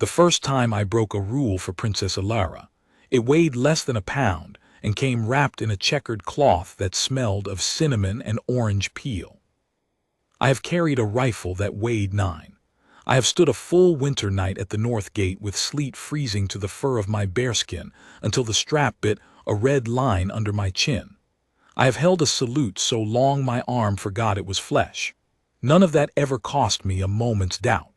The first time I broke a rule for Princess Elara. It weighed less than a pound and came wrapped in a checkered cloth that smelled of cinnamon and orange peel. I have carried a rifle that weighed 9. I have stood a full winter night at the north gate with sleet freezing to the fur of my bearskin until the strap bit a red line under my chin. I have held a salute so long my arm forgot it was flesh. None of that ever cost me a moment's doubt.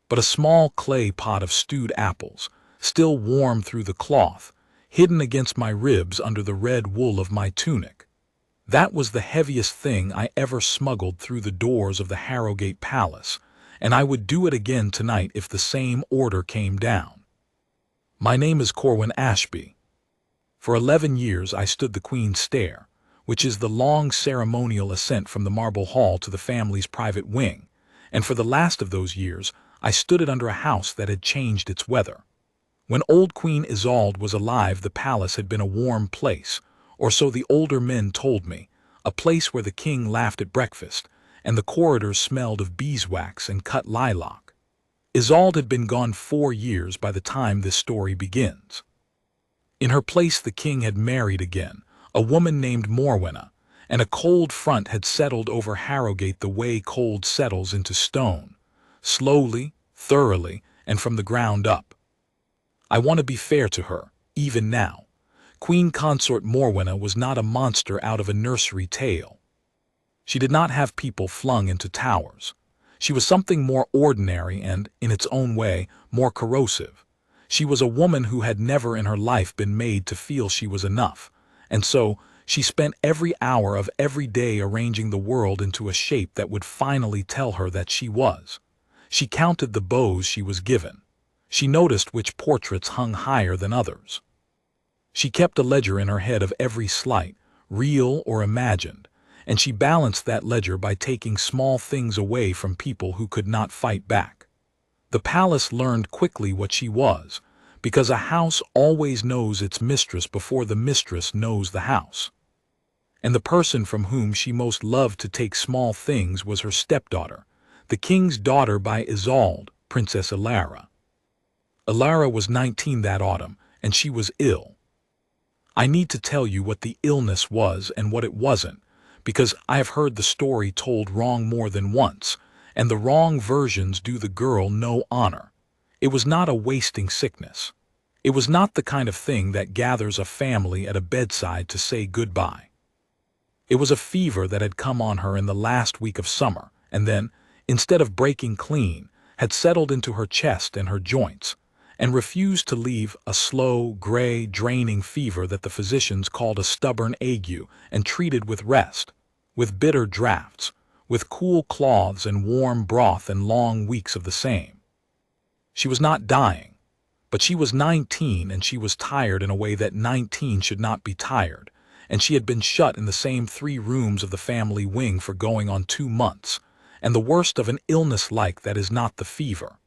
But a small clay pot of stewed apples, still warm through the cloth, hidden against my ribs under the red wool of my tunic. That was the heaviest thing I ever smuggled through the doors of the Harrowgate Palace, and I would do it again tonight if the same order came down. My name is Corwin Ashby. For 11 years I stood the Queen's stair, which is the long ceremonial ascent from the marble hall to the family's private wing, and for the last of those years I stood it under a house that had changed its weather. When old Queen Isolde was alive, the palace had been a warm place, or so the older men told me, a place where the king laughed at breakfast, and the corridors smelled of beeswax and cut lilac. Isolde had been gone 4 years by the time this story begins. In her place the king had married again, a woman named Morwenna, and a cold front had settled over Harrowgate the way cold settles into stone, slowly, thoroughly, and from the ground up. I want to be fair to her, even now. Queen Consort Morwenna was not a monster out of a nursery tale. She did not have people flung into towers. She was something more ordinary and, in its own way, more corrosive. She was a woman who had never in her life been made to feel she was enough, and so she spent every hour of every day arranging the world into a shape that would finally tell her that she was. She counted the bows she was given. She noticed which portraits hung higher than others. She kept a ledger in her head of every slight, real or imagined, and she balanced that ledger by taking small things away from people who could not fight back. The palace learned quickly what she was, because a house always knows its mistress before the mistress knows the house. And the person from whom she most loved to take small things was her stepdaughter, the king's daughter by Isolde, Princess Elara. Elara was 19 that autumn, and she was ill. I need to tell you what the illness was and what it wasn't, because I have heard the story told wrong more than once, and the wrong versions do the girl no honor. It was not a wasting sickness. It was not the kind of thing that gathers a family at a bedside to say goodbye. It was a fever that had come on her in the last week of summer, and then, instead of breaking clean, had settled into her chest and her joints, and refused to leave, a slow, gray, draining fever that the physicians called a stubborn ague and treated with rest, with bitter draughts, with cool cloths and warm broth and long weeks of the same. She was not dying, but she was 19 and she was tired in a way that 19 should not be tired, and she had been shut in the same 3 rooms of the family wing for going on 2 months, and the worst of an illness like that is not the fever.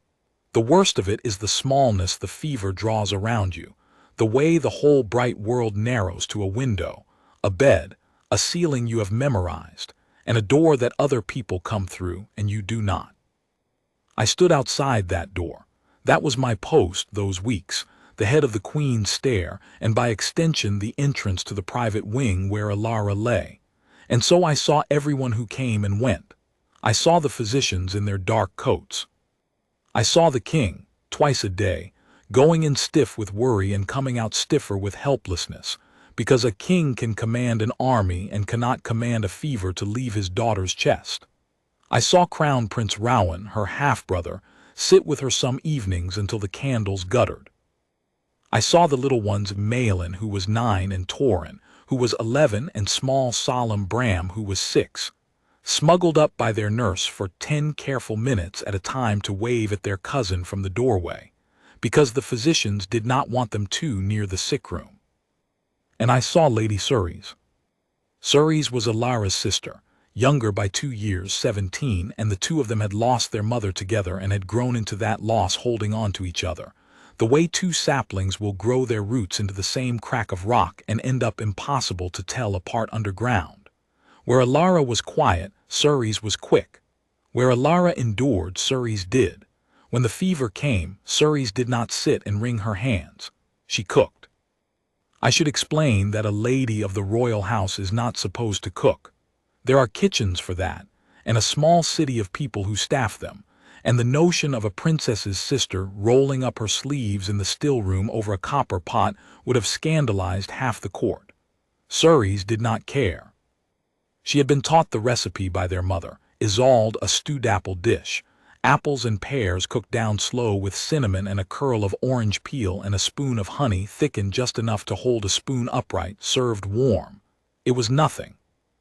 The worst of it is the smallness the fever draws around you, the way the whole bright world narrows to a window, a bed, a ceiling you have memorized, and a door that other people come through and you do not. I stood outside that door. That was my post those weeks, the head of the Queen's stair, and by extension the entrance to the private wing where Elara lay. And so I saw everyone who came and went. I saw the physicians in their dark coats. I saw the king, twice a day, going in stiff with worry and coming out stiffer with helplessness, because a king can command an army and cannot command a fever to leave his daughter's chest. I saw Crown Prince Rowan, her half-brother, sit with her some evenings until the candles guttered. I saw the little ones Malin, who was 9, and Torin, who was 11, and small solemn Bram, who was 6. Smuggled up by their nurse for 10 careful minutes at a time to wave at their cousin from the doorway, because the physicians did not want them too near the sick room. And I saw Lady Cerys. Cerys was Elara's sister, younger by 2 years, 17, and the 2 of them had lost their mother together and had grown into that loss holding on to each other, the way 2 saplings will grow their roots into the same crack of rock and end up impossible to tell apart underground. Where Elara was quiet, Cerys was quick. Where Elara endured, Cerys did. When the fever came, Cerys did not sit and wring her hands. She cooked. I should explain that a lady of the royal house is not supposed to cook. There are kitchens for that, and a small city of people who staff them, and the notion of a princess's sister rolling up her sleeves in the still room over a copper pot would have scandalized half the court. Cerys did not care. She had been taught the recipe by their mother, Isolde, a stewed apple dish, apples and pears cooked down slow with cinnamon and a curl of orange peel and a spoon of honey thickened just enough to hold a spoon upright, served warm. It was nothing.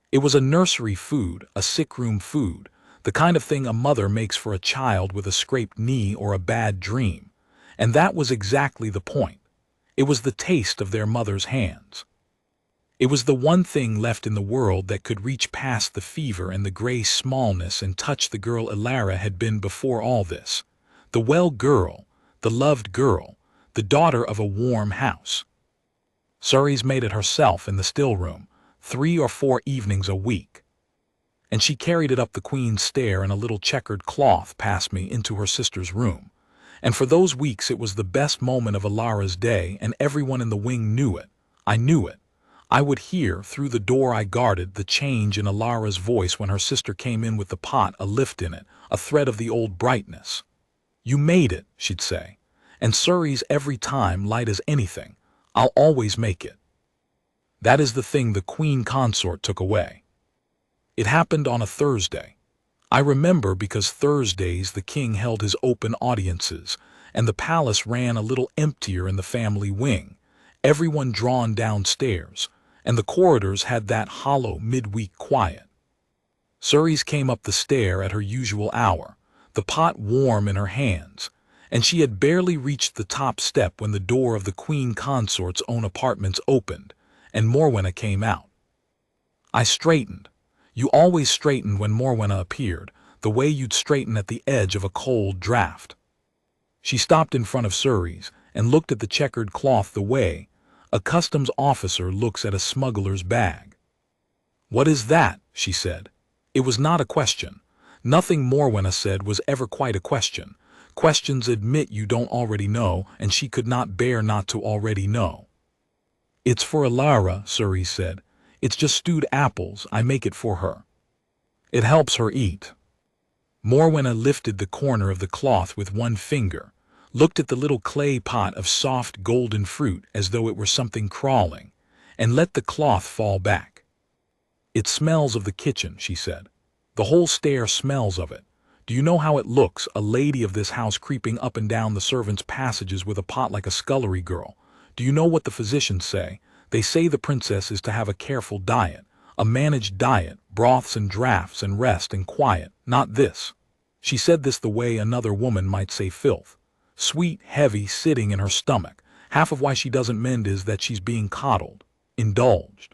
It was a nursery food, a sick-room food, the kind of thing a mother makes for a child with a scraped knee or a bad dream. And that was exactly the point. It was the taste of their mother's hands. It was the one thing left in the world that could reach past the fever and the gray smallness and touch the girl Elara had been before all this. The well girl, the loved girl, the daughter of a warm house. Cerys made it herself in the still room, 3 or 4 evenings a week. And she carried it up the queen's stair in a little checkered cloth past me into her sister's room. And for those weeks it was the best moment of Elara's day, and everyone in the wing knew it. I knew it. I would hear, through the door I guarded, the change in Elara's voice when her sister came in with the pot, a lift in it, a thread of the old brightness. "You made it," she'd say. "And Cerys every time, light as anything. I'll always make it." That is the thing the Queen Consort took away. It happened on a Thursday. I remember because Thursdays the king held his open audiences, and the palace ran a little emptier in the family wing, everyone drawn downstairs, and the corridors had that hollow midweek quiet. Cerys came up the stair at her usual hour, the pot warm in her hands, and she had barely reached the top step when the door of the Queen Consort's own apartments opened, and Morwenna came out. I straightened. You always straightened when Morwenna appeared, the way you'd straighten at the edge of a cold draft. She stopped in front of Cerys and looked at the checkered cloth the way a customs officer looks at a smuggler's bag. "What is that?" she said. It was not a question. Nothing Morwenna said was ever quite a question. Questions admit you don't already know, and she could not bear not to already know. "It's for Elara," Cerys said. "It's just stewed apples. I make it for her. It helps her eat." Morwenna lifted the corner of the cloth with one finger, looked at the little clay pot of soft golden fruit as though it were something crawling, and let the cloth fall back. "It smells of the kitchen," she said. "The whole stair smells of it. Do you know how it looks, a lady of this house creeping up and down the servants' passages with a pot like a scullery girl? Do you know what the physicians say? They say the princess is to have a careful diet, a managed diet, broths and draughts and rest and quiet, not this." She said this the way another woman might say filth. Sweet, heavy, sitting in her stomach. Half of why she doesn't mend is that she's being coddled, indulged,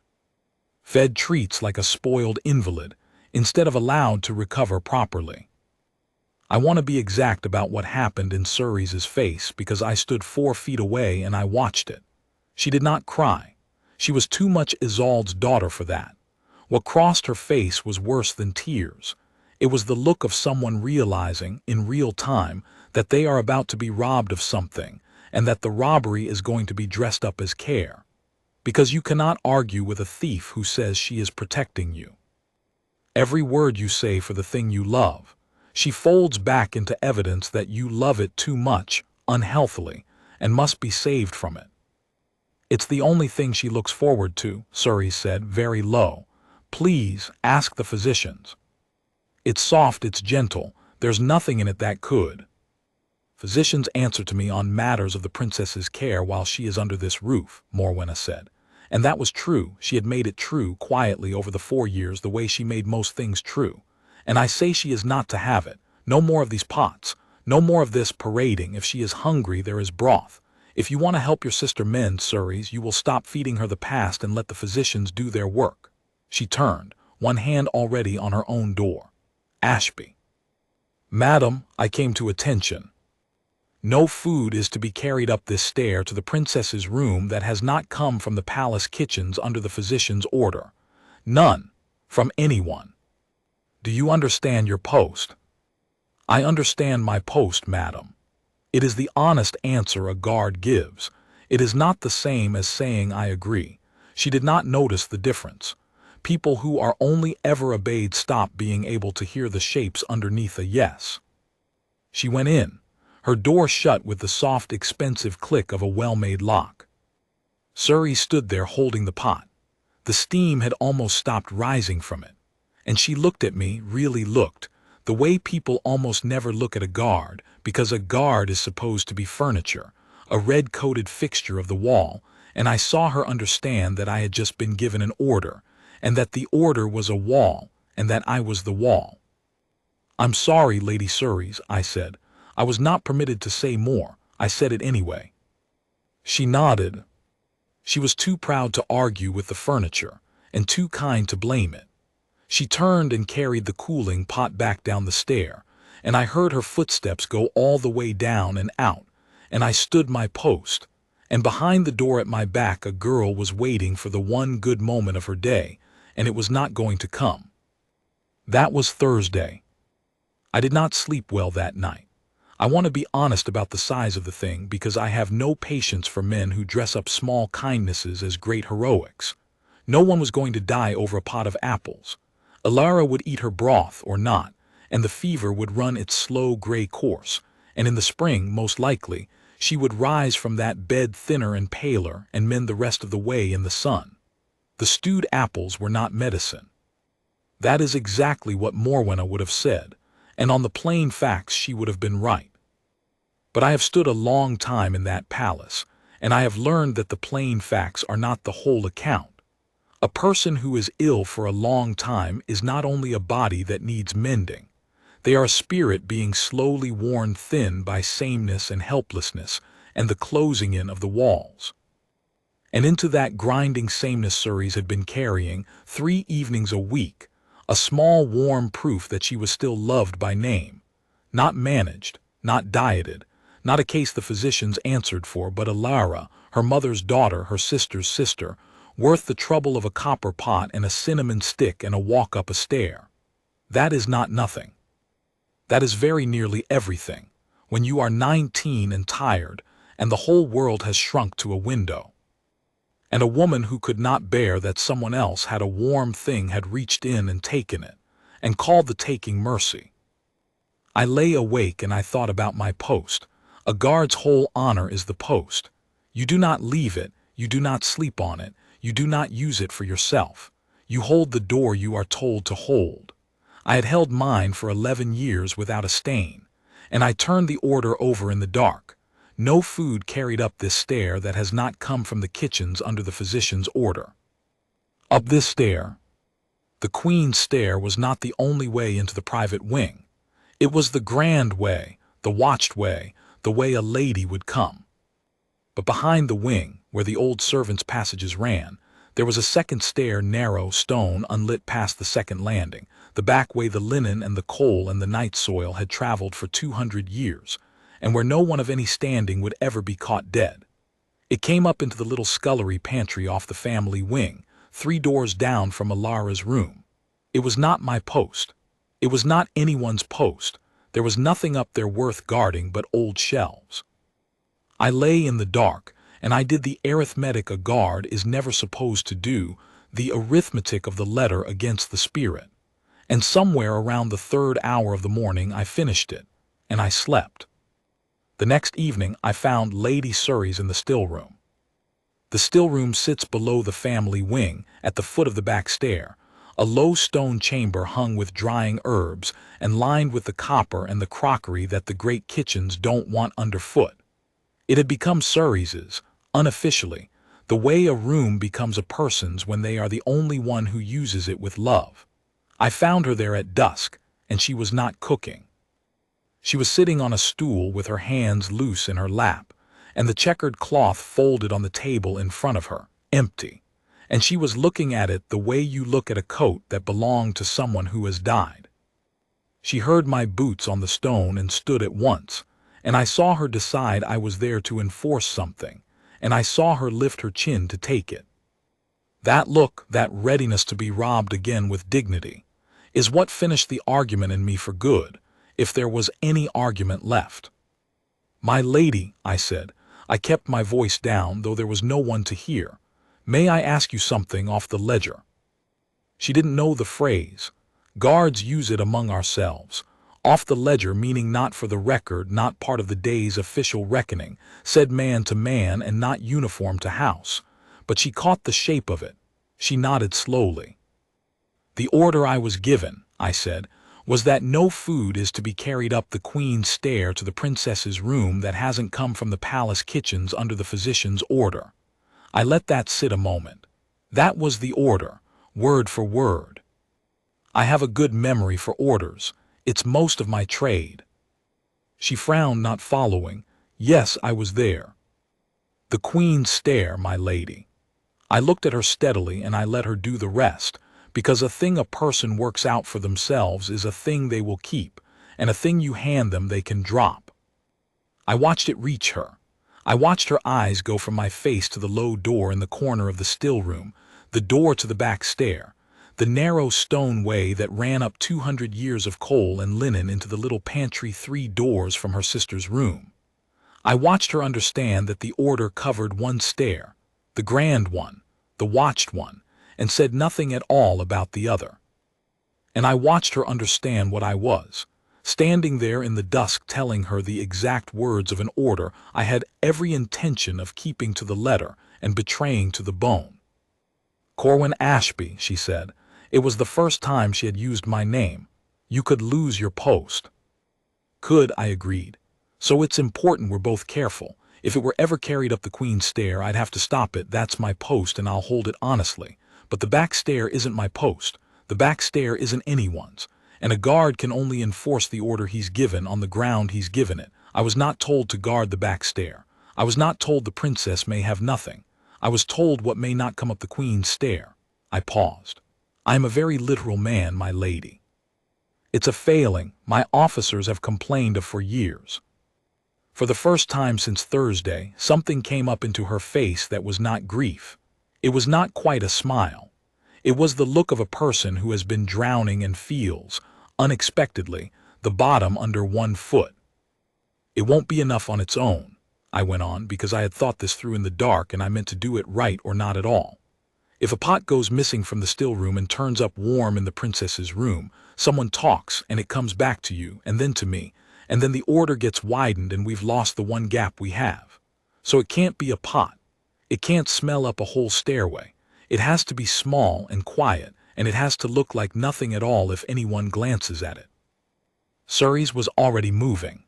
fed treats like a spoiled invalid, instead of allowed to recover properly. I want to be exact about what happened in Cerys's face because I stood 4 feet away and I watched it. She did not cry. She was too much Isolde's daughter for that. What crossed her face was worse than tears. It was the look of someone realizing, in real time, that they are about to be robbed of something, and that the robbery is going to be dressed up as care. Because you cannot argue with a thief who says she is protecting you. Every word you say for the thing you love, she folds back into evidence that you love it too much, unhealthily, and must be saved from it. "It's the only thing she looks forward to," Cerys said, very low. "Please, ask the physicians. It's soft, it's gentle, there's nothing in it that could." "Physicians answer to me on matters of the princess's care while she is under this roof," Morwenna said. And that was true. She had made it true quietly over the 4 years the way she made most things true. And I say she is not to have it. No more of these pots. No more of this parading. If she is hungry, there is broth. If you want to help your sister mend, Cerys, you will stop feeding her the past and let the physicians do their work. She turned, one hand already on her own door. "Ashby." "Madam," I came to attention. "No food is to be carried up this stair to the princess's room that has not come from the palace kitchens under the physician's order. None. From anyone. Do you understand your post?" I understand my post, madam. It is the honest answer a guard gives. It is not the same as saying I agree. She did not notice the difference. People who are only ever obeyed stop being able to hear the shapes underneath a yes. She went in, her door shut with the soft, expensive click of a well-made lock. Cerys stood there holding the pot. The steam had almost stopped rising from it. And she looked at me, really looked, the way people almost never look at a guard, because a guard is supposed to be furniture, a red-coated fixture of the wall, and I saw her understand that I had just been given an order, and that the order was a wall, and that I was the wall. "I'm sorry, Lady Cerys," I said. I was not permitted to say more. I said it anyway. She nodded. She was too proud to argue with the furniture, and too kind to blame it. She turned and carried the cooling pot back down the stair, and I heard her footsteps go all the way down and out, and I stood my post, and behind the door at my back a girl was waiting for the one good moment of her day, and it was not going to come. That was Thursday. I did not sleep well that night. I want to be honest about the size of the thing because I have no patience for men who dress up small kindnesses as great heroics. No one was going to die over a pot of apples. Elara would eat her broth or not, and the fever would run its slow gray course, and in the spring, most likely, she would rise from that bed thinner and paler and mend the rest of the way in the sun. The stewed apples were not medicine. That is exactly what Morwenna would have said, and on the plain facts she would have been right. But I have stood a long time in that palace, and I have learned that the plain facts are not the whole account. A person who is ill for a long time is not only a body that needs mending. They are a spirit being slowly worn thin by sameness and helplessness and the closing in of the walls. And into that grinding sameness Cerys had been carrying 3 evenings a week, a small warm proof that she was still loved by name, not managed, not dieted, not a case the physicians answered for, but Elara, her mother's daughter, her sister's sister, worth the trouble of a copper pot and a cinnamon stick and a walk up a stair. That is not nothing. That is very nearly everything, when you are 19 and tired, and the whole world has shrunk to a window. And a woman who could not bear that someone else had a warm thing had reached in and taken it, and called the taking mercy. I lay awake and I thought about my post. A guard's whole honor is the post. You do not leave it, you do not sleep on it, you do not use it for yourself. You hold the door you are told to hold. I had held mine for 11 years without a stain, and I turned the order over in the dark. No food carried up this stair that has not come from the kitchens under the physician's order. Up this stair. The Queen's stair was not the only way into the private wing. It was the grand way, the watched way, the way a lady would come. But behind the wing, where the old servants' passages ran, there was a second stair, narrow, stone, unlit past the second landing, the back way the linen and the coal and the night soil had traveled for 200 years, and where no one of any standing would ever be caught dead. It came up into the little scullery pantry off the family wing, 3 doors down from Elara's room. It was not my post. It was not anyone's post. There was nothing up there worth guarding but old shelves. I lay in the dark, and I did the arithmetic a guard is never supposed to do, the arithmetic of the letter against the spirit. And somewhere around the 3rd hour of the morning I finished it, and I slept. The next evening I found Lady Cerys in the still-room. The still-room sits below the family wing, at the foot of the back stair, a low stone chamber hung with drying herbs and lined with the copper and the crockery that the great kitchens don't want underfoot. It had become Cerys's, unofficially, the way a room becomes a person's when they are the only one who uses it with love. I found her there at dusk, and she was not cooking. She was sitting on a stool with her hands loose in her lap, and the checkered cloth folded on the table in front of her, empty, and she was looking at it the way you look at a coat that belonged to someone who has died. She heard my boots on the stone and stood at once, and I saw her decide I was there to enforce something, and I saw her lift her chin to take it. That look, that readiness to be robbed again with dignity, is what finished the argument in me for good. if there was any argument left. "My lady," I said. I kept my voice down, though there was no one to hear. "May I ask you something off the ledger?" She didn't know the phrase. Guards use it among ourselves. Off the ledger meaning not for the record, not part of the day's official reckoning, said man to man and not uniform to house. But she caught the shape of it. She nodded slowly. "The order I was given," I said, "was that no food is to be carried up the Queen's stair to the princess's room that hasn't come from the palace kitchens under the physician's order." I let that sit a moment. That was the order, word for word. I have a good memory for orders. It's most of my trade. She frowned, not following. "Yes, I was there." "The Queen's stair, my lady." I looked at her steadily and I let her do the rest, because a thing a person works out for themselves is a thing they will keep, and a thing you hand them they can drop. I watched it reach her. I watched her eyes go from my face to the low door in the corner of the still room, the door to the back stair, the narrow stone way that ran up 200 years of coal and linen into the little pantry 3 doors from her sister's room. I watched her understand that the order covered one stair, the grand one, the watched one, and said nothing at all about the other. And I watched her understand what I was, standing there in the dusk telling her the exact words of an order I had every intention of keeping to the letter and betraying to the bone. "Corwin Ashby," she said. It was the first time she had used my name. "You could lose your post." "Could," I agreed. "So it's important we're both careful. If it were ever carried up the Queen's stair, I'd have to stop it. That's my post and I'll hold it honestly. But the back stair isn't my post. The back stair isn't anyone's. And a guard can only enforce the order he's given on the ground he's given it. I was not told to guard the back stair. I was not told the princess may have nothing. I was told what may not come up the Queen's stair." I paused. "I am a very literal man, my lady. It's a failing my officers have complained of for years." For the first time since Thursday, something came up into her face that was not grief. It was not quite a smile. It was the look of a person who has been drowning and feels, unexpectedly, the bottom under one foot. "It won't be enough on its own," I went on, because I had thought this through in the dark and I meant to do it right or not at all. "If a pot goes missing from the still room and turns up warm in the princess's room, someone talks and it comes back to you and then to me, and then the order gets widened and we've lost the one gap we have. So it can't be a pot. It can't smell up a whole stairway. It has to be small and quiet, and it has to look like nothing at all if anyone glances at it." Cerys was already moving.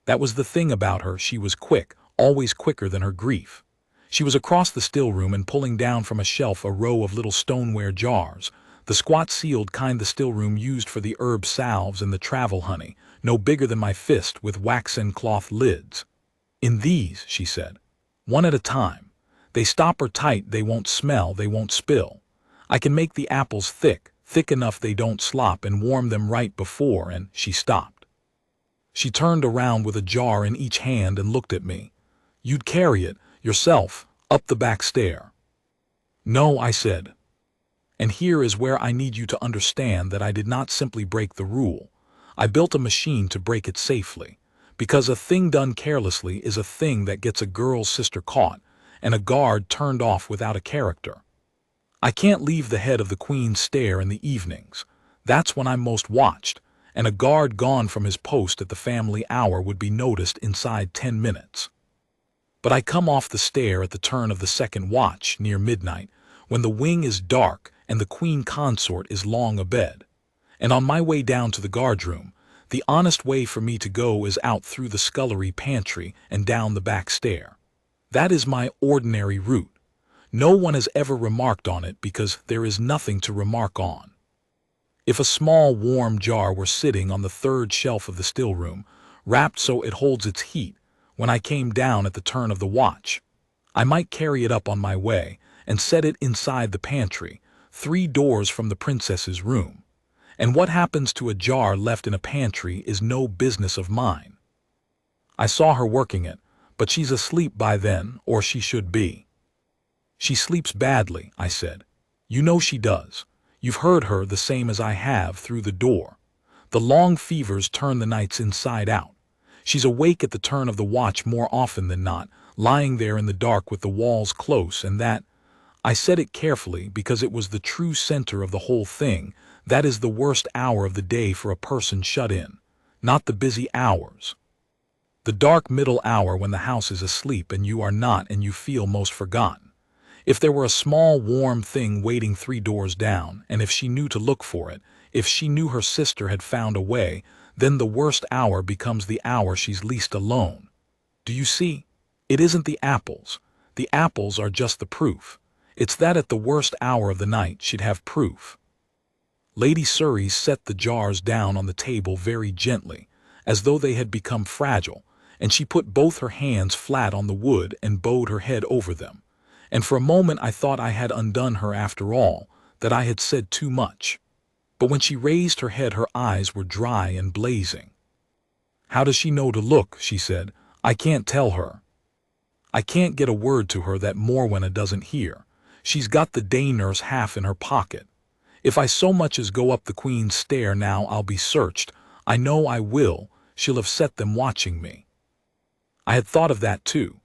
That was the thing about her, she was quick, always quicker than her grief. She was across the still room and pulling down from a shelf a row of little stoneware jars, the squat sealed kind the still room used for the herb salves and the travel honey, no bigger than my fist with waxen cloth lids. "In these," she said, "one at a time. They stop her tight, they won't smell, they won't spill. I can make the apples thick enough they don't slop, and warm them right before," and she stopped. She turned around with a jar in each hand and looked at me. "You'd carry it, yourself, up the back stair." "No," I said. And here is where I need you to understand that I did not simply break the rule. I built a machine to break it safely, because a thing done carelessly is a thing that gets a girl's sister caught, and a guard turned off without a character. I can't leave the head of the Queen's stair in the evenings. That's when I'm most watched, and a guard gone from his post at the family hour would be noticed inside 10 minutes. But I come off the stair at the turn of the second watch, near midnight, when the wing is dark and the Queen Consort is long abed. And on my way down to the guardroom, the honest way for me to go is out through the scullery pantry and down the back stair. That is my ordinary route. No one has ever remarked on it because there is nothing to remark on. If a small warm jar were sitting on the third shelf of the still room, wrapped so it holds its heat, when I came down at the turn of the watch, I might carry it up on my way and set it inside the pantry, 3 doors from the princess's room. And what happens to a jar left in a pantry is no business of mine. I saw her working it, but she's asleep by then, or she should be. "She sleeps badly," I said. "You know she does. You've heard her the same as I have through the door. The long fevers turn the nights inside out. She's awake at the turn of the watch more often than not, lying there in the dark with the walls close, and that, I said it carefully because it was the true center of the whole thing, that is the worst hour of the day for a person shut in, not the busy hours. The dark middle hour when the house is asleep and you are not, and you feel most forgotten. If there were a small warm thing waiting 3 doors down, and if she knew to look for it, if she knew her sister had found a way, then the worst hour becomes the hour she's least alone. Do you see? It isn't the apples. The apples are just the proof. It's that at the worst hour of the night she'd have proof. Lady Cerys set the jars down on the table very gently, as though they had become fragile, and she put both her hands flat on the wood and bowed her head over them. And for a moment I thought I had undone her after all, that I had said too much. But when she raised her head, her eyes were dry and blazing. "How does she know to look?" she said. "I can't tell her. I can't get a word to her that Morwenna doesn't hear. She's got the day nurse half in her pocket. If I so much as go up the Queen's stair now, I'll be searched. I know I will. She'll have set them watching me." I had thought of that too.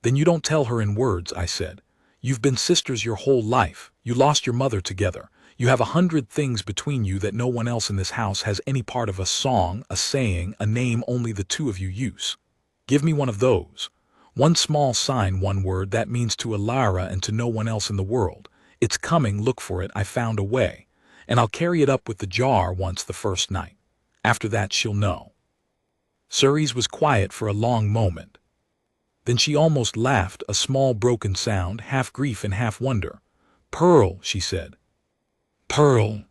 "Then you don't tell her in words," I said. "You've been sisters your whole life. You lost your mother together. You have 100 things between you that no one else in this house has any part of, a song, a saying, a name only the two of you use. Give me one of those. One small sign, one word, that means to Elara and to no one else in the world. It's coming, look for it, I found a way. And I'll carry it up with the jar once the first night. After that she'll know." Cerys was quiet for a long moment. Then she almost laughed, a small broken sound, half grief and half wonder. "Pearl," she said. "Pearl.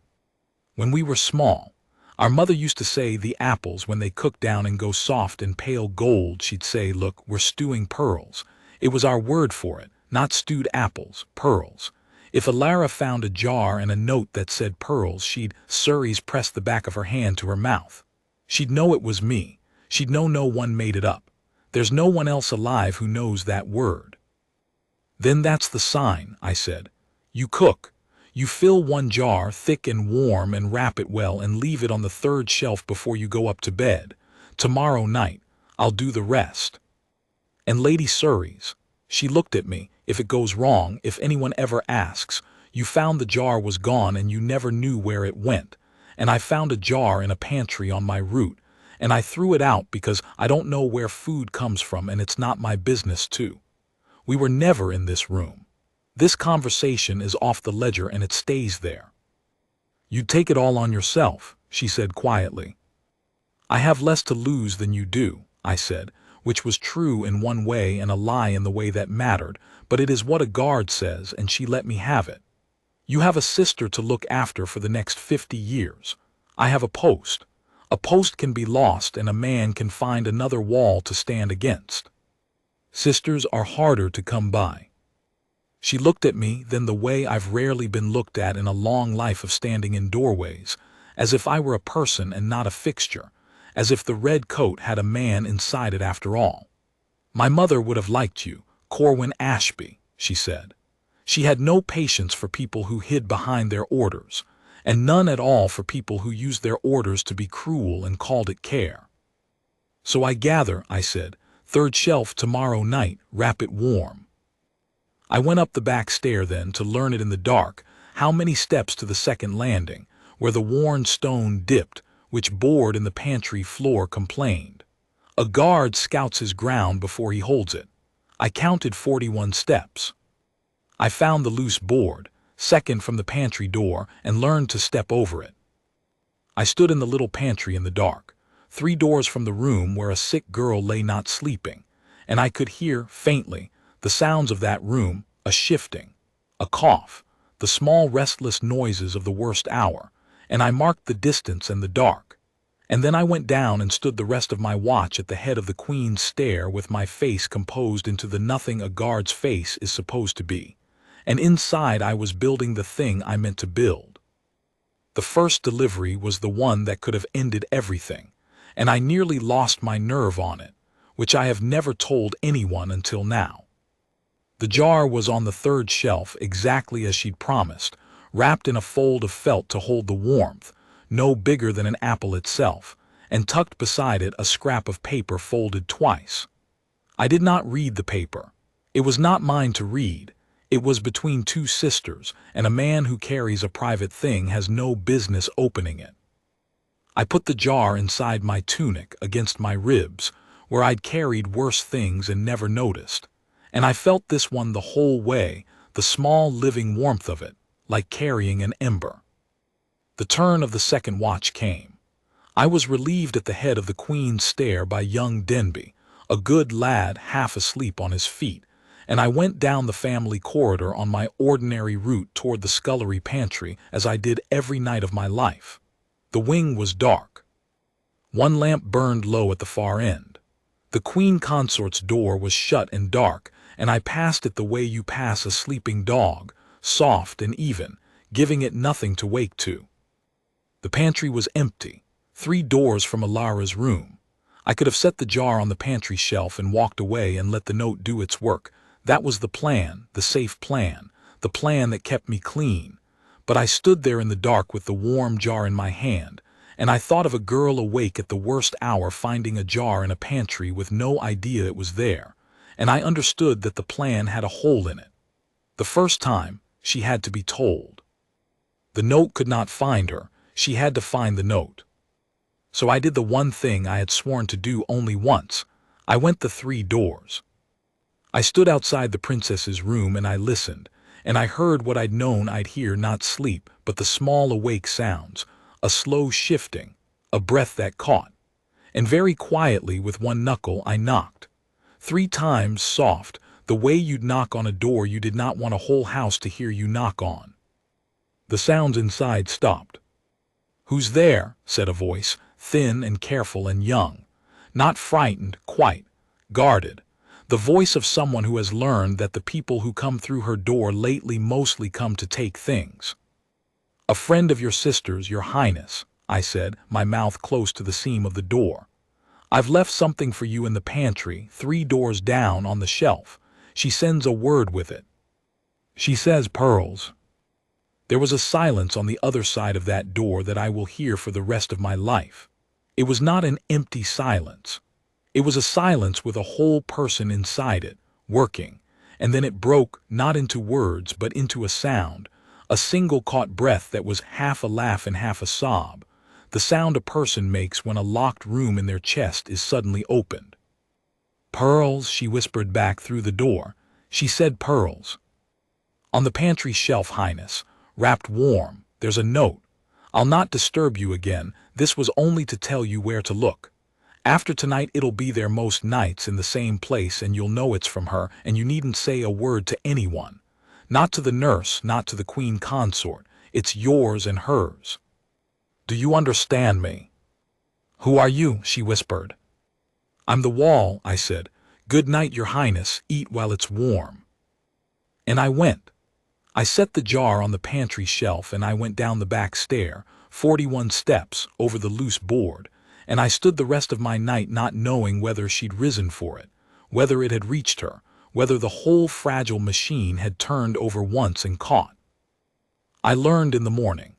When we were small, our mother used to say the apples, when they cook down and go soft and pale gold, she'd say, 'Look, we're stewing pearls.' It was our word for it, not stewed apples, pearls. If Elara found a jar and a note that said pearls, Cerys pressed the back of her hand to her mouth. She'd know it was me. She'd know no one made it up. There's no one else alive who knows that word." "Then that's the sign," I said. "You cook. You fill one jar thick and warm and wrap it well and leave it on the 3rd shelf before you go up to bed. Tomorrow night, I'll do the rest. And Lady Cerys," she looked at me, "if it goes wrong, if anyone ever asks, you found the jar was gone and you never knew where it went, and I found a jar in a pantry on my route, and I threw it out because I don't know where food comes from, and it's not my business to. We were never in this room. This conversation is off the ledger and it stays there. You'd take it all on yourself," she said quietly. "I have less to lose than you do," I said, which was true in one way and a lie in the way that mattered, but it is what a guard says, and she let me have it. "You have a sister to look after for the next 50 years. I have a post. A post can be lost and a man can find another wall to stand against. Sisters are harder to come by." She looked at me then the way I've rarely been looked at in a long life of standing in doorways, as if I were a person and not a fixture, as if the red coat had a man inside it after all. "My mother would have liked you, Corwin Ashby," she said. "She had no patience for people who hid behind their orders, and none at all for people who used their orders to be cruel and called it care. So I gather," I said, "3rd shelf tomorrow night, wrap it warm." I went up the back stair then to learn it in the dark, how many steps to the 2nd landing, where the worn stone dipped, which board in the pantry floor complained. A guard scouts his ground before he holds it. I counted 41 steps. I found the loose board, 2nd from the pantry door, and learned to step over it. I stood in the little pantry in the dark, 3 doors from the room where a sick girl lay not sleeping, and I could hear, faintly, the sounds of that room, a shifting, a cough, the small restless noises of the worst hour, and I marked the distance and the dark. And then I went down and stood the rest of my watch at the head of the Queen's stair with my face composed into the nothing a guard's face is supposed to be, and inside I was building the thing I meant to build. The first delivery was the one that could have ended everything, and I nearly lost my nerve on it, which I have never told anyone until now. The jar was on the 3rd shelf exactly as she'd promised, wrapped in a fold of felt to hold the warmth, no bigger than an apple itself, and tucked beside it a scrap of paper folded twice. I did not read the paper. It was not mine to read. It was between two sisters, and a man who carries a private thing has no business opening it. I put the jar inside my tunic against my ribs, where I'd carried worse things and never noticed, and I felt this one the whole way, the small living warmth of it, like carrying an ember. The turn of the second watch came. I was relieved at the head of the Queen's stair by young Denby, a good lad half asleep on his feet, and I went down the family corridor on my ordinary route toward the scullery pantry as I did every night of my life. The wing was dark. One lamp burned low at the far end. The Queen Consort's door was shut and dark, and I passed it the way you pass a sleeping dog, soft and even, giving it nothing to wake to. The pantry was empty, 3 doors from Elara's room. I could have set the jar on the pantry shelf and walked away and let the note do its work. That was the plan, the safe plan, the plan that kept me clean. But I stood there in the dark with the warm jar in my hand, and I thought of a girl awake at the worst hour finding a jar in a pantry with no idea it was there, and I understood that the plan had a hole in it. The first time, she had to be told. The note could not find her. She had to find the note. So I did the one thing I had sworn to do only once. I went the 3 doors. I stood outside the princess's room and I listened, and I heard what I'd known I'd hear, not sleep, but the small awake sounds, a slow shifting, a breath that caught. And very quietly with one knuckle I knocked. 3 times, soft, the way you'd knock on a door you did not want a whole house to hear you knock on. The sounds inside stopped. "Who's there?" said a voice, thin and careful and young. Not frightened, quite. Guarded. The voice of someone who has learned that the people who come through her door lately mostly come to take things. "A friend of your sister's, your highness," I said, my mouth close to the seam of the door. "I've left something for you in the pantry, 3 doors down on the shelf. She sends a word with it. She says pearls." There was a silence on the other side of that door that I will hear for the rest of my life. It was not an empty silence. It was a silence with a whole person inside it, working, and then it broke not into words but into a sound, a single caught breath that was half a laugh and half a sob, the sound a person makes when a locked room in their chest is suddenly opened. "Pearls," she whispered back through the door. She said pearls. "On the pantry shelf, highness. Wrapped warm. There's a note. I'll not disturb you again. This was only to tell you where to look. After tonight it'll be there most nights in the same place, and you'll know it's from her, and you needn't say a word to anyone. Not to the nurse, not to the Queen Consort. It's yours and hers. Do you understand me?" "Who are you?" she whispered. "I'm the wall," I said. "Good night, your highness. Eat while it's warm." And I went. I set the jar on the pantry shelf and I went down the back stair, 41 steps, over the loose board, and I stood the rest of my night not knowing whether she'd risen for it, whether it had reached her, whether the whole fragile machine had turned over once and caught. I learned in the morning.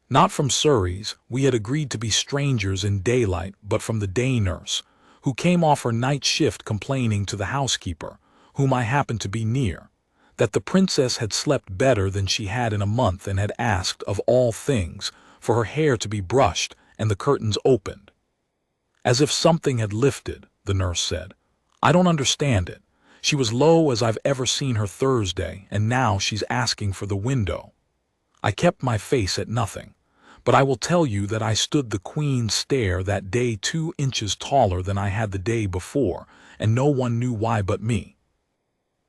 Not from Cerys, we had agreed to be strangers in daylight, but from the day nurse, who came off her night shift complaining to the housekeeper, whom I happened to be near, that the princess had slept better than she had in a month and had asked, of all things, for her hair to be brushed and the curtains opened. "As if something had lifted," the nurse said. "I don't understand it. She was low as I've ever seen her Thursday, and now she's asking for the window." I kept my face at nothing, but I will tell you that I stood the Queen's stair that day 2 inches taller than I had the day before, and no one knew why but me.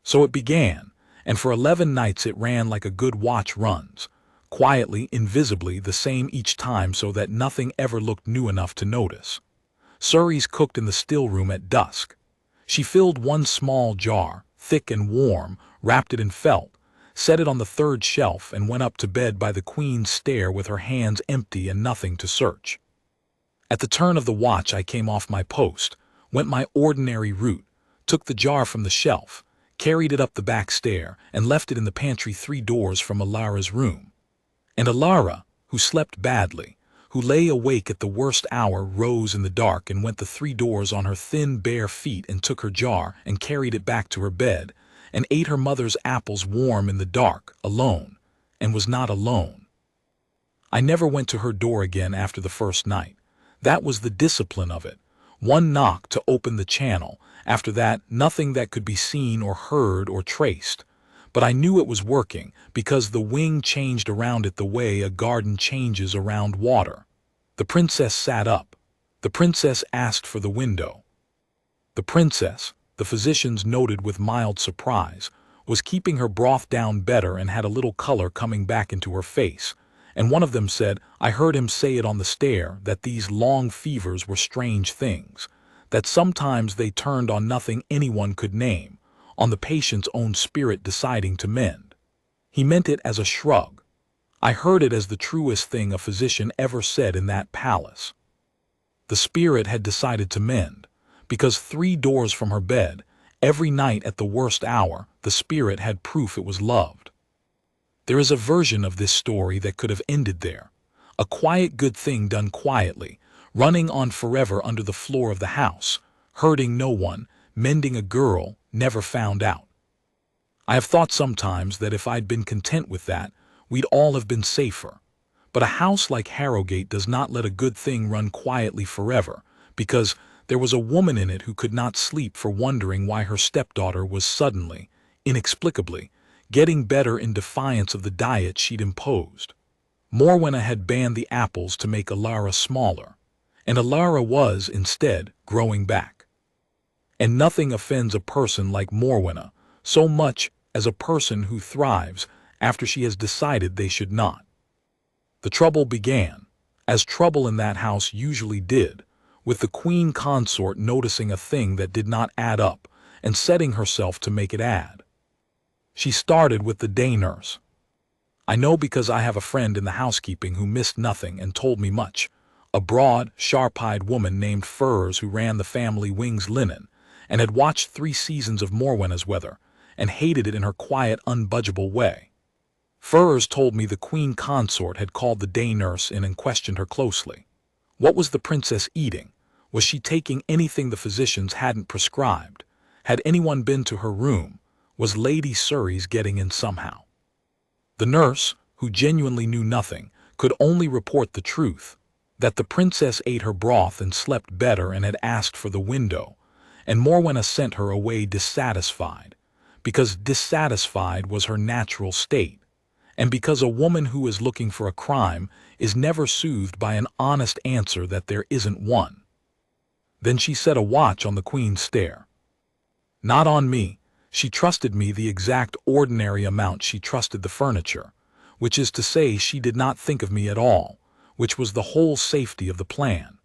So it began, and for 11 nights it ran like a good watch runs, quietly, invisibly, the same each time, so that nothing ever looked new enough to notice. Cerys cooked in the still room at dusk. She filled 1 small jar, thick and warm, wrapped it in felt, set it on the 3rd shelf, and went up to bed by the Queen's stair with her hands empty and nothing to search. At the turn of the watch I came off my post, went my ordinary route, took the jar from the shelf, carried it up the back stair, and left it in the pantry 3 doors from Elara's room. And Elara, who slept badly, who lay awake at the worst hour, rose in the dark and went the 3 doors on her thin, bare feet and took her jar and carried it back to her bed and ate her mother's apples warm in the dark, alone, and was not alone. I never went to her door again after the first night. That was the discipline of it. One knock to open the channel. After that, nothing that could be seen or heard or traced. But I knew it was working because the wing changed around it the way a garden changes around water. The princess sat up. The princess asked for the window. The princess, the physicians noted with mild surprise, was keeping her broth down better and had a little color coming back into her face. And one of them said, I heard him say it on the stair, that these long fevers were strange things, that sometimes they turned on nothing anyone could name, on the patient's own spirit deciding to mend. He meant it as a shrug. I heard it as the truest thing a physician ever said in that palace. The spirit had decided to mend, because 3 doors from her bed, every night at the worst hour, the spirit had proof it was loved. There is a version of this story that could have ended there. A quiet good thing done quietly, running on forever under the floor of the house, hurting no one, mending a girl, never found out. I have thought sometimes that if I'd been content with that, we'd all have been safer. But a house like Harrogate does not let a good thing run quietly forever, because there was a woman in it who could not sleep for wondering why her stepdaughter was suddenly, inexplicably, getting better in defiance of the diet she'd imposed. Morwenna had banned the apples to make Elara smaller, and Elara was, instead, growing back. And nothing offends a person like Morwenna so much as a person who thrives after she has decided they should not. The trouble began, as trouble in that house usually did, with the Queen Consort noticing a thing that did not add up and setting herself to make it add. She started with the day nurse. I know because I have a friend in the housekeeping who missed nothing and told me much, a broad, sharp-eyed woman named Furs who ran the family wing's linen and had watched 3 seasons of Morwenna's weather and hated it in her quiet, unbudgeable way. Furs told me the Queen Consort had called the day nurse in and questioned her closely. What was the princess eating? Was she taking anything the physicians hadn't prescribed? Had anyone been to her room? Was Lady Cerys getting in somehow? The nurse, who genuinely knew nothing, could only report the truth, that the princess ate her broth and slept better and had asked for the window, and Morwenna sent her away dissatisfied, because dissatisfied was her natural state, and because a woman who is looking for a crime is never soothed by an honest answer that there isn't one. Then she set a watch on the Queen's stair. Not on me. She trusted me the exact ordinary amount she trusted the furniture, which is to say she did not think of me at all, which was the whole safety of the plan.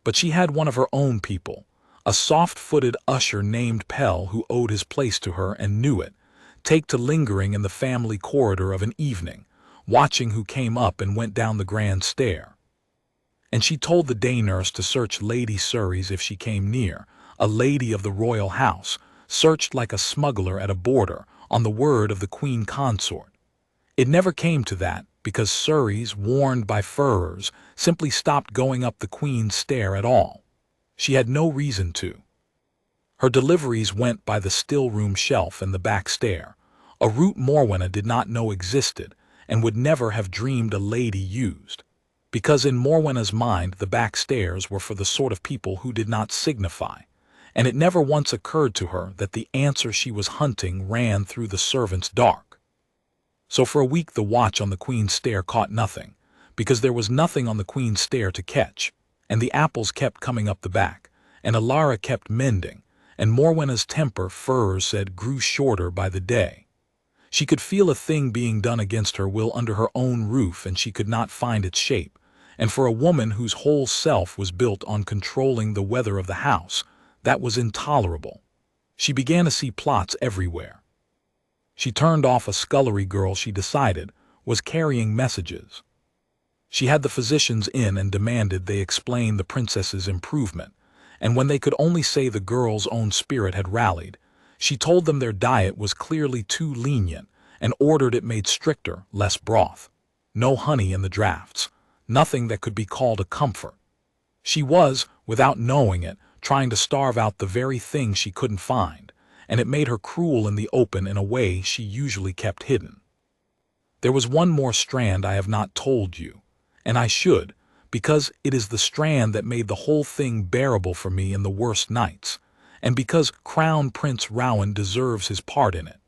But she had one of her own people, a soft-footed usher named Pell who owed his place to her and knew it, take to lingering in the family corridor of an evening, watching who came up and went down the grand stair. And she told the day nurse to search Lady Cerys if she came near, a lady of the royal house, searched like a smuggler at a border, on the word of the Queen Consort. It never came to that, because Cerys, warned by Furs, simply stopped going up the Queen's stair at all. She had no reason to. Her deliveries went by the still-room shelf and the back stair, a route Morwenna did not know existed and would never have dreamed a lady used, because in Morwenna's mind the back stairs were for the sort of people who did not signify, and it never once occurred to her that the answer she was hunting ran through the servants' dark. So for a week the watch on the Queen's stair caught nothing, because there was nothing on the Queen's stair to catch, and the apples kept coming up the back, and Elara kept mending, and Morwenna's temper, Furs said, grew shorter by the day. She could feel a thing being done against her will under her own roof, and she could not find its shape, and for a woman whose whole self was built on controlling the weather of the house, that was intolerable. She began to see plots everywhere. She turned off a scullery girl she decided was carrying messages. She had the physicians in and demanded they explain the princess's improvement, and when they could only say the girl's own spirit had rallied, she told them their diet was clearly too lenient and ordered it made stricter, less broth, no honey in the drafts, nothing that could be called a comfort. She was, without knowing it, trying to starve out the very thing she couldn't find, and it made her cruel in the open in a way she usually kept hidden. There was one more strand I have not told you, and I should, because it is the strand that made the whole thing bearable for me in the worst nights, and because Crown Prince Rowan deserves his part in it.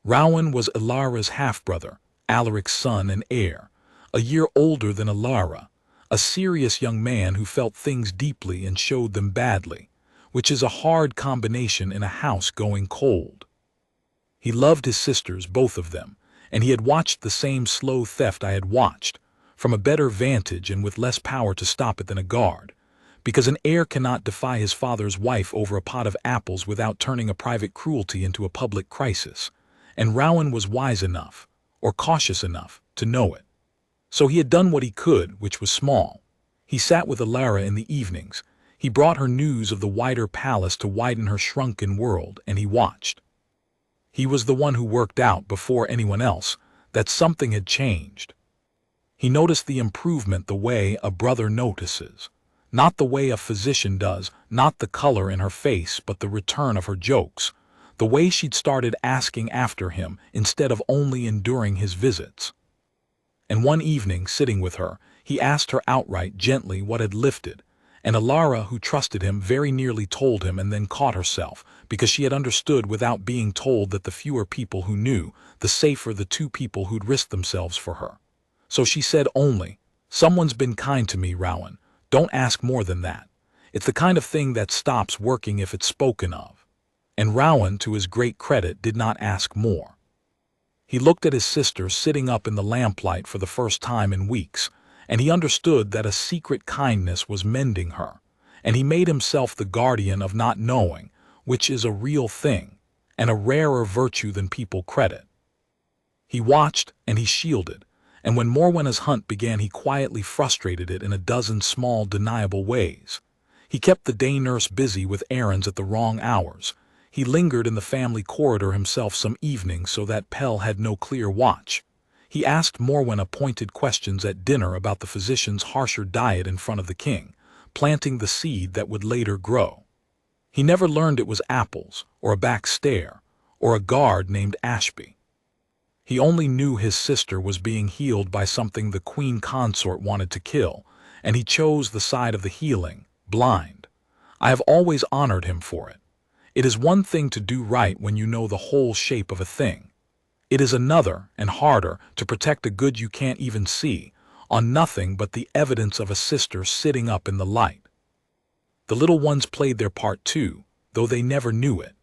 Rowan was Elara's half-brother, Alaric's son and heir, a year older than Elara, a serious young man who felt things deeply and showed them badly, which is a hard combination in a house going cold. He loved his sisters, both of them, and he had watched the same slow theft I had watched, from a better vantage and with less power to stop it than a guard, because an heir cannot defy his father's wife over a pot of apples without turning a private cruelty into a public crisis, and Rowan was wise enough, or cautious enough, to know it. So he had done what he could, which was small. He sat with Elara in the evenings. He brought her news of the wider palace to widen her shrunken world, and he watched. He was the one who worked out, before anyone else, that something had changed. He noticed the improvement the way a brother notices, not the way a physician does, not the color in her face, but the return of her jokes, the way she'd started asking after him instead of only enduring his visits. And one evening, sitting with her, he asked her outright, gently, what had lifted, and Elara, who trusted him, very nearly told him and then caught herself, because she had understood without being told that the fewer people who knew, the safer the two people who'd risked themselves for her. So she said only, "Someone's been kind to me, Rowan. Don't ask more than that. It's the kind of thing that stops working if it's spoken of." And Rowan, to his great credit, did not ask more. He looked at his sister sitting up in the lamplight for the first time in weeks, and he understood that a secret kindness was mending her, and he made himself the guardian of not knowing, which is a real thing, and a rarer virtue than people credit. He watched and he shielded, and when Morwenna's hunt began he quietly frustrated it in a dozen small, deniable ways. He kept the day nurse busy with errands at the wrong hours. He lingered in the family corridor himself some evenings so that Pell had no clear watch. He asked Morwenna pointed questions at dinner about the physician's harsher diet in front of the king, planting the seed that would later grow. He never learned it was apples, or a back stair, or a guard named Ashby. He only knew his sister was being healed by something the Queen Consort wanted to kill, and he chose the side of the healing, blind. I have always honored him for it. It is one thing to do right when you know the whole shape of a thing. It is another, and harder, to protect a good you can't even see, on nothing but the evidence of a sister sitting up in the light. The little ones played their part too, though they never knew it.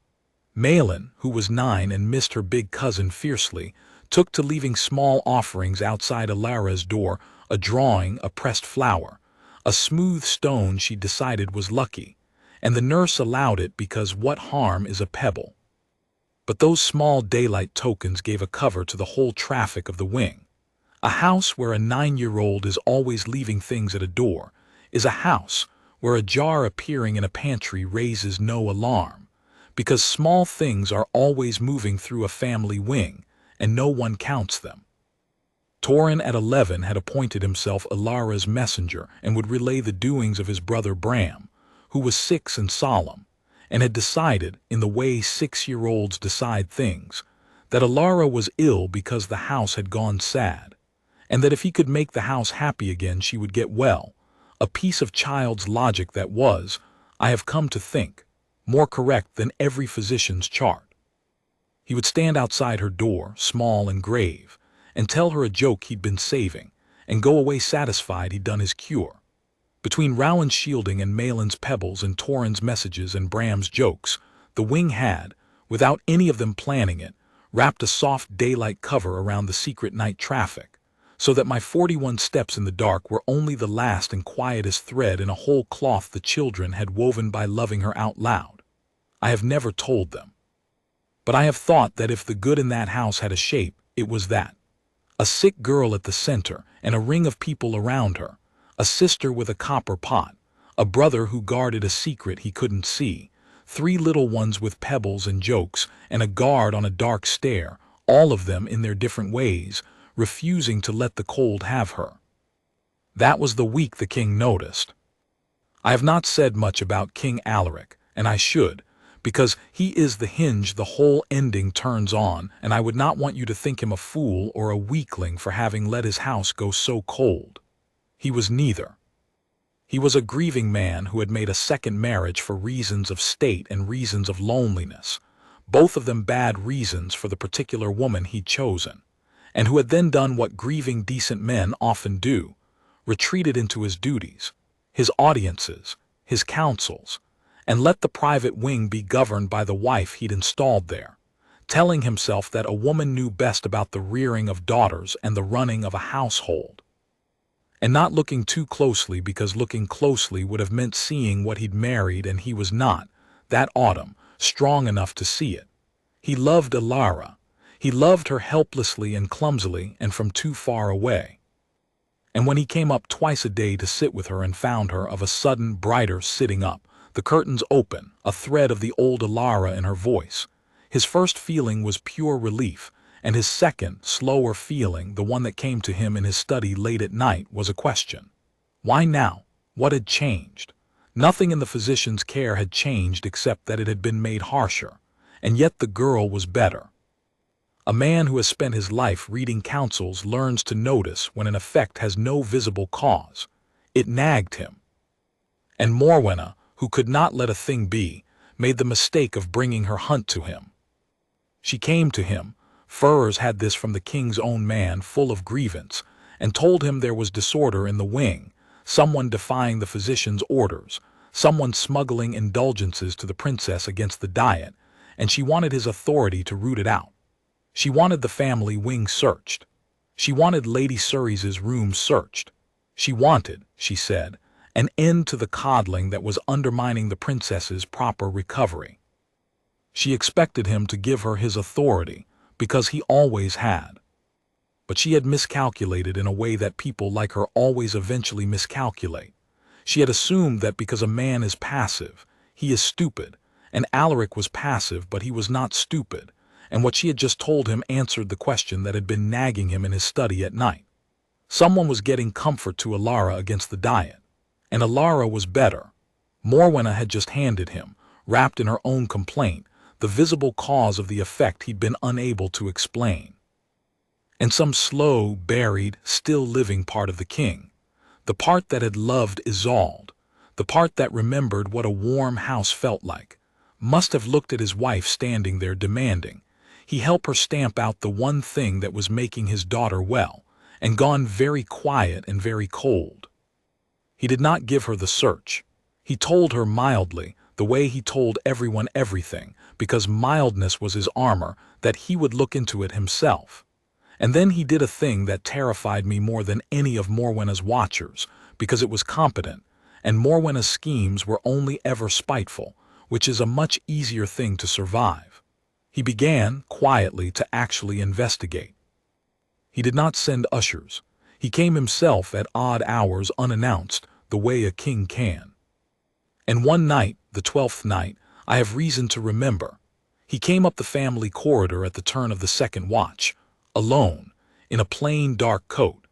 Malin, who was 9 and missed her big cousin fiercely, took to leaving small offerings outside Elara's door, a drawing, a pressed flower, a smooth stone she decided was lucky, and the nurse allowed it because what harm is a pebble? But those small daylight tokens gave a cover to the whole traffic of the wing. A house where a 9-year-old is always leaving things at a door is a house where a jar appearing in a pantry raises no alarm, because small things are always moving through a family wing, and no one counts them. Torrin at 11 had appointed himself Elara's messenger and would relay the doings of his brother Bram, who was 6 and solemn, and had decided, in the way 6-year-olds decide things, that Elara was ill because the house had gone sad, and that if he could make the house happy again she would get well, a piece of child's logic that was, I have come to think, more correct than every physician's chart. He would stand outside her door, small and grave, and tell her a joke he'd been saving, and go away satisfied he'd done his cure. Between Rowan's shielding and Malin's pebbles and Torrin's messages and Bram's jokes, the wing had, without any of them planning it, wrapped a soft daylight cover around the secret night traffic, so that my 41 steps in the dark were only the last and quietest thread in a whole cloth the children had woven by loving her out loud. I have never told them. But I have thought that if the good in that house had a shape, it was that. A sick girl at the center and a ring of people around her, a sister with a copper pot, a brother who guarded a secret he couldn't see, 3 little ones with pebbles and jokes, and a guard on a dark stair, all of them in their different ways, refusing to let the cold have her. That was the week the king noticed. I have not said much about King Alaric, and I should, because he is the hinge the whole ending turns on, and I would not want you to think him a fool or a weakling for having let his house go so cold. He was neither. He was a grieving man who had made a second marriage for reasons of state and reasons of loneliness, both of them bad reasons for the particular woman he'd chosen, and who had then done what grieving decent men often do, retreated into his duties, his audiences, his councils, and let the private wing be governed by the wife he'd installed there, telling himself that a woman knew best about the rearing of daughters and the running of a household, and not looking too closely because looking closely would have meant seeing what he'd married, and he was not, that autumn, strong enough to see it. He loved Elara. He loved her helplessly and clumsily and from too far away. And when he came up twice a day to sit with her and found her of a sudden brighter sitting up, the curtains open, a thread of the old Elara in her voice, his first feeling was pure relief, and his second, slower feeling, the one that came to him in his study late at night, was a question. Why now? What had changed? Nothing in the physician's care had changed except that it had been made harsher, and yet the girl was better. A man who has spent his life reading counsels learns to notice when an effect has no visible cause. It nagged him. And Morwenna, who could not let a thing be, made the mistake of bringing her hunt to him. She came to him, Furs had this from the king's own man, full of grievance, and told him there was disorder in the wing, someone defying the physician's orders, someone smuggling indulgences to the princess against the diet, and she wanted his authority to root it out. She wanted the family wing searched. She wanted Lady Cerys' room searched. She wanted, she said, an end to the coddling that was undermining the princess's proper recovery. She expected him to give her his authority, because he always had. But she had miscalculated in a way that people like her always eventually miscalculate. She had assumed that because a man is passive, he is stupid, and Alaric was passive but he was not stupid, and what she had just told him answered the question that had been nagging him in his study at night. Someone was getting comfort to Elara against the diet, and Elara was better. Morwenna had just handed him, wrapped in her own complaint, the visible cause of the effect he'd been unable to explain. And some slow, buried, still living part of the king, the part that had loved Isolde, the part that remembered what a warm house felt like, must have looked at his wife standing there demanding he help her stamp out the one thing that was making his daughter well, and gone very quiet and very cold. He did not give her the search. He told her mildly, the way he told everyone everything, because mildness was his armor, that he would look into it himself. And then he did a thing that terrified me more than any of Morwenna's watchers, because it was competent, and Morwenna's schemes were only ever spiteful, which is a much easier thing to survive. He began, quietly, to actually investigate. He did not send ushers. He came himself at odd hours unannounced, the way a king can. And one night, the 12th night, I have reason to remember, he came up the family corridor at the turn of the second watch, alone, in a plain dark coat.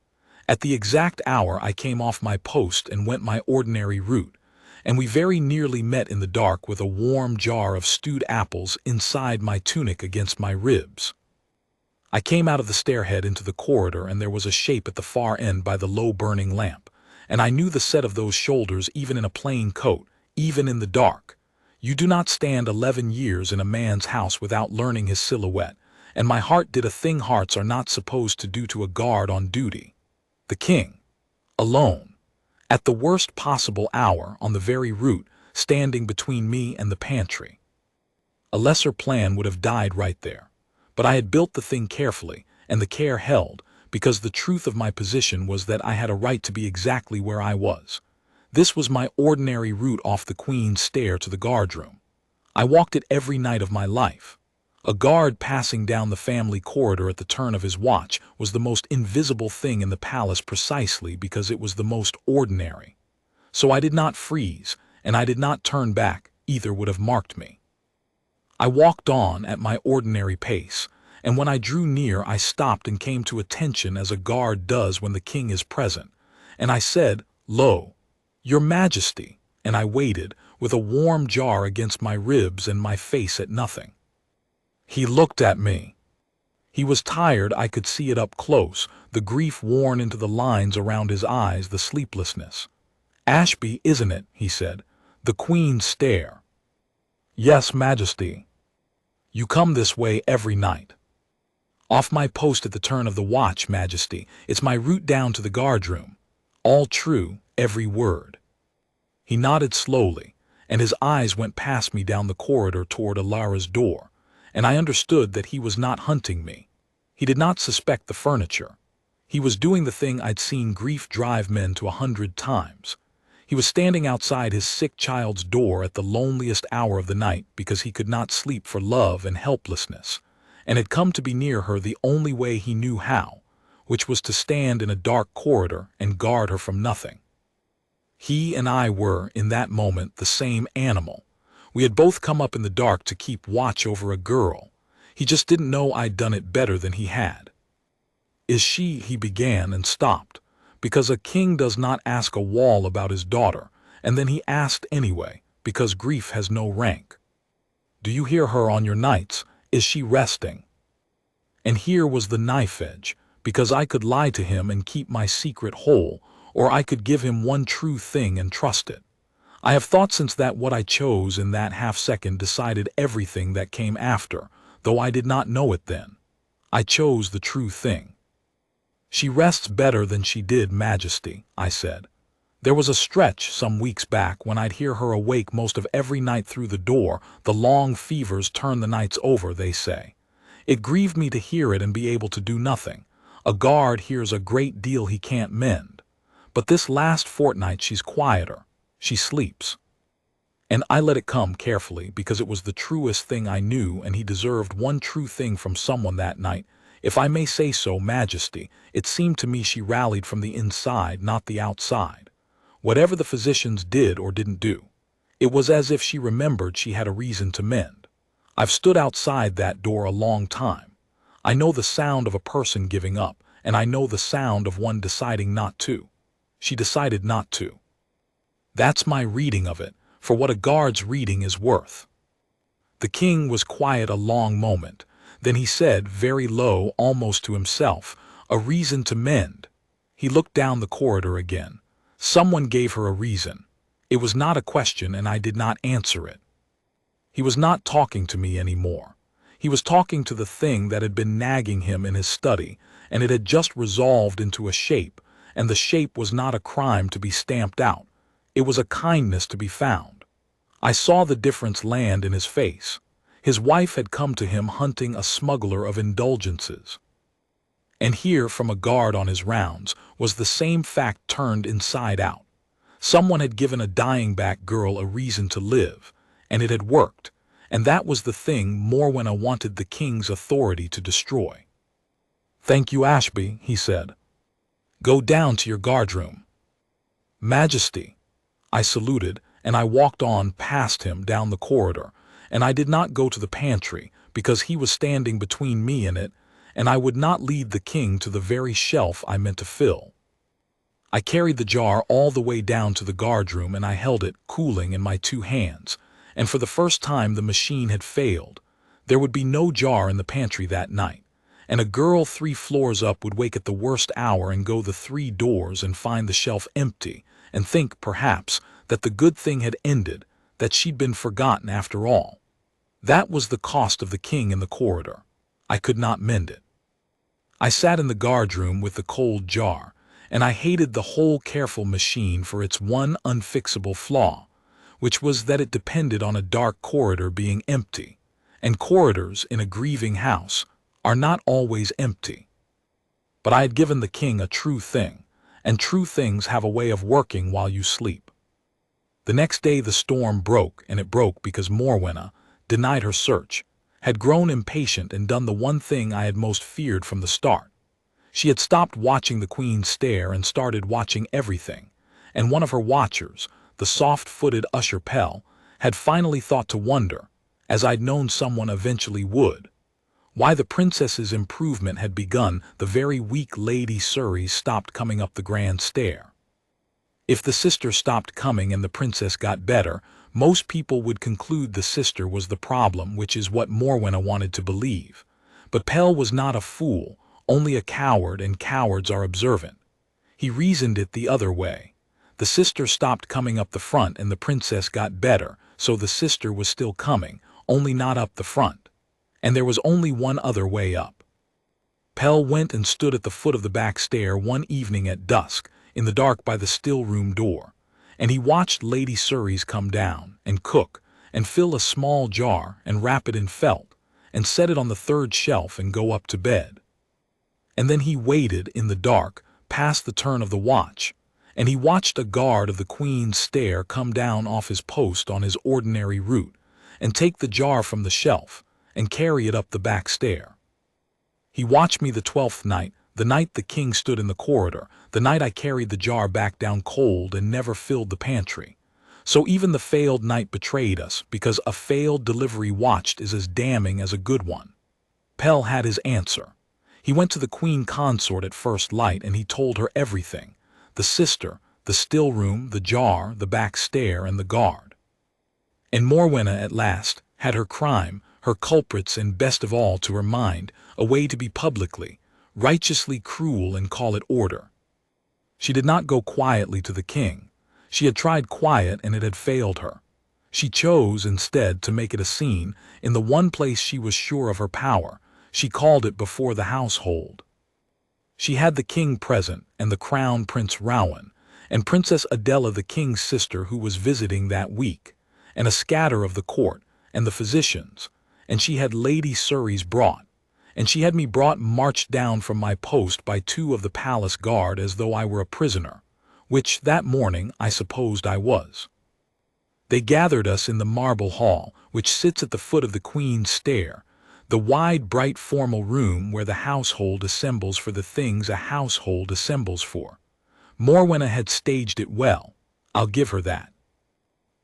At the exact hour I came off my post and went my ordinary route, and we very nearly met in the dark with a warm jar of stewed apples inside my tunic against my ribs. I came out of the stairhead into the corridor, and there was a shape at the far end by the low burning lamp, and I knew the set of those shoulders even in a plain coat, even in the dark. You do not stand 11 years in a man's house without learning his silhouette, and my heart did a thing hearts are not supposed to do to a guard on duty. The king, alone, at the worst possible hour, on the very route, standing between me and the pantry. A lesser plan would have died right there, but I had built the thing carefully, and the care held, because the truth of my position was that I had a right to be exactly where I was. This was my ordinary route off the Queen's stair to the guardroom. I walked it every night of my life. A guard passing down the family corridor at the turn of his watch was the most invisible thing in the palace precisely because it was the most ordinary. So I did not freeze, and I did not turn back, either would have marked me. I walked on at my ordinary pace, and when I drew near I stopped and came to attention as a guard does when the king is present, and I said, "Lo, your Majesty," and I waited, with a warm jar against my ribs and my face at nothing. He looked at me. He was tired, I could see it up close, the grief worn into the lines around his eyes, the sleeplessness. "Ashby, isn't it?" he said. "The Queen's stair." "Yes, Majesty." "You come this way every night." "Off my post at the turn of the watch, Majesty. It's my route down to the guardroom." "All true, every word." He nodded slowly, and his eyes went past me down the corridor toward Elara's door, and I understood that he was not hunting me. He did not suspect the furniture. He was doing the thing I'd seen grief drive men to 100 times. He was standing outside his sick child's door at the loneliest hour of the night because he could not sleep for love and helplessness, and had come to be near her the only way he knew how, which was to stand in a dark corridor and guard her from nothing. He and I were, in that moment, the same animal. We had both come up in the dark to keep watch over a girl. He just didn't know I'd done it better than he had. "Is she—" he began and stopped, because a king does not ask a wall about his daughter, and then he asked anyway, because grief has no rank. "Do you hear her on your nights? Is she resting?" And here was the knife edge, because I could lie to him and keep my secret whole, or I could give him one true thing and trust it. I have thought since that what I chose in that half-second decided everything that came after, though I did not know it then. I chose the true thing. "She rests better than she did, Majesty," I said. "There was a stretch some weeks back when I'd hear her awake most of every night through the door. The long fevers turn the nights over, they say. It grieved me to hear it and be able to do nothing. A guard hears a great deal he can't mend. But this last fortnight she's quieter. She sleeps." And I let it come carefully because it was the truest thing I knew, and he deserved one true thing from someone that night. If I may say so, Majesty, it seemed to me she rallied from the inside, not the outside. Whatever the physicians did or didn't do, it was as if she remembered she had a reason to mend. I've stood outside that door a long time. I know the sound of a person giving up, and I know the sound of one deciding not to. She decided not to. That's my reading of it, for what a guard's reading is worth. The king was quiet a long moment. Then he said, very low, almost to himself, "A reason to mend." He looked down the corridor again. Someone gave her a reason. It was not a question, and I did not answer it. He was not talking to me anymore. He was talking to the thing that had been nagging him in his study, and it had just resolved into a shape, and the shape was not a crime to be stamped out. It was a kindness to be found. I saw the difference land in his face. His wife had come to him hunting a smuggler of indulgences. And here, from a guard on his rounds, was the same fact turned inside out. Someone had given a dying back girl a reason to live, and it had worked, and that was the thing Morwenna wanted the king's authority to destroy. "Thank you, Ashby," he said. "Go down to your guardroom." "Majesty." I saluted, and I walked on past him down the corridor, and I did not go to the pantry, because he was standing between me and it, and I would not lead the king to the very shelf I meant to fill. I carried the jar all the way down to the guardroom, and I held it, cooling, in my 2 hands, and for the first time the machine had failed. There would be no jar in the pantry that night, and a girl 3 floors up would wake at the worst hour and go the 3 doors and find the shelf empty, and think, perhaps, that the good thing had ended, that she'd been forgotten after all. That was the cost of the king in the corridor. I could not mend it. I sat in the guardroom with the cold jar, and I hated the whole careful machine for its one unfixable flaw, which was that it depended on a dark corridor being empty, and corridors in a grieving house are not always empty. But I had given the king a true thing, and true things have a way of working while you sleep. The next day the storm broke, and it broke because Morwenna, denied her search, had grown impatient and done the one thing I had most feared from the start. She had stopped watching the Queen's stair and started watching everything, and one of her watchers, the soft-footed Usher Pell, had finally thought to wonder, as I'd known someone eventually would, why the princess's improvement had begun the very week Lady Cerys stopped coming up the grand stair. If the sister stopped coming and the princess got better, most people would conclude the sister was the problem, which is what Morwenna wanted to believe. But Pell was not a fool, only a coward, and cowards are observant. He reasoned it the other way. The sister stopped coming up the front and the princess got better, so the sister was still coming, only not up the front. And there was only one other way up. Pell went and stood at the foot of the back stair one evening at dusk, in the dark by the still room door, and he watched Lady Cerys come down, and cook, and fill a small jar, and wrap it in felt, and set it on the third shelf and go up to bed. And then he waited in the dark, past the turn of the watch, and he watched a guard of the Queen's stair come down off his post on his ordinary route, and take the jar from the shelf, and carry it up the back stair. He watched me the 12th night, the night the king stood in the corridor, the night I carried the jar back down cold and never filled the pantry. So even the failed night betrayed us, because a failed delivery watched is as damning as a good one. Pell had his answer. He went to the Queen Consort at first light and he told her everything. The sister, the still room, the jar, the back stair, and the guard. And Morwenna at last had her crime, her culprits, and best of all to her mind, a way to be publicly, righteously cruel and call it order. She did not go quietly to the king. She had tried quiet and it had failed her. She chose, instead, to make it a scene in the one place she was sure of her power. She called it before the household. She had the king present, and the crown Prince Rowan, and Princess Adela, the king's sister, who was visiting that week, and a scatter of the court, and the physicians, and she had Lady Cerys brought, and she had me brought marched down from my post by 2 of the palace guard as though I were a prisoner, which that morning I supposed I was. They gathered us in the marble hall, which sits at the foot of the Queen's stair, the wide, bright, formal room where the household assembles for the things a household assembles for. Morwenna had staged it well, I'll give her that.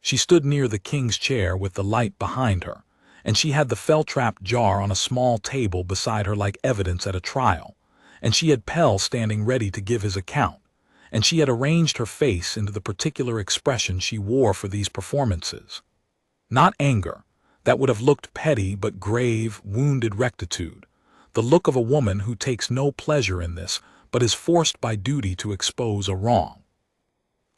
She stood near the king's chair with the light behind her, and she had the felt-wrapped jar on a small table beside her like evidence at a trial, and she had Pell standing ready to give his account, and she had arranged her face into the particular expression she wore for these performances. Not anger, that would have looked petty, but grave, wounded rectitude, the look of a woman who takes no pleasure in this, but is forced by duty to expose a wrong.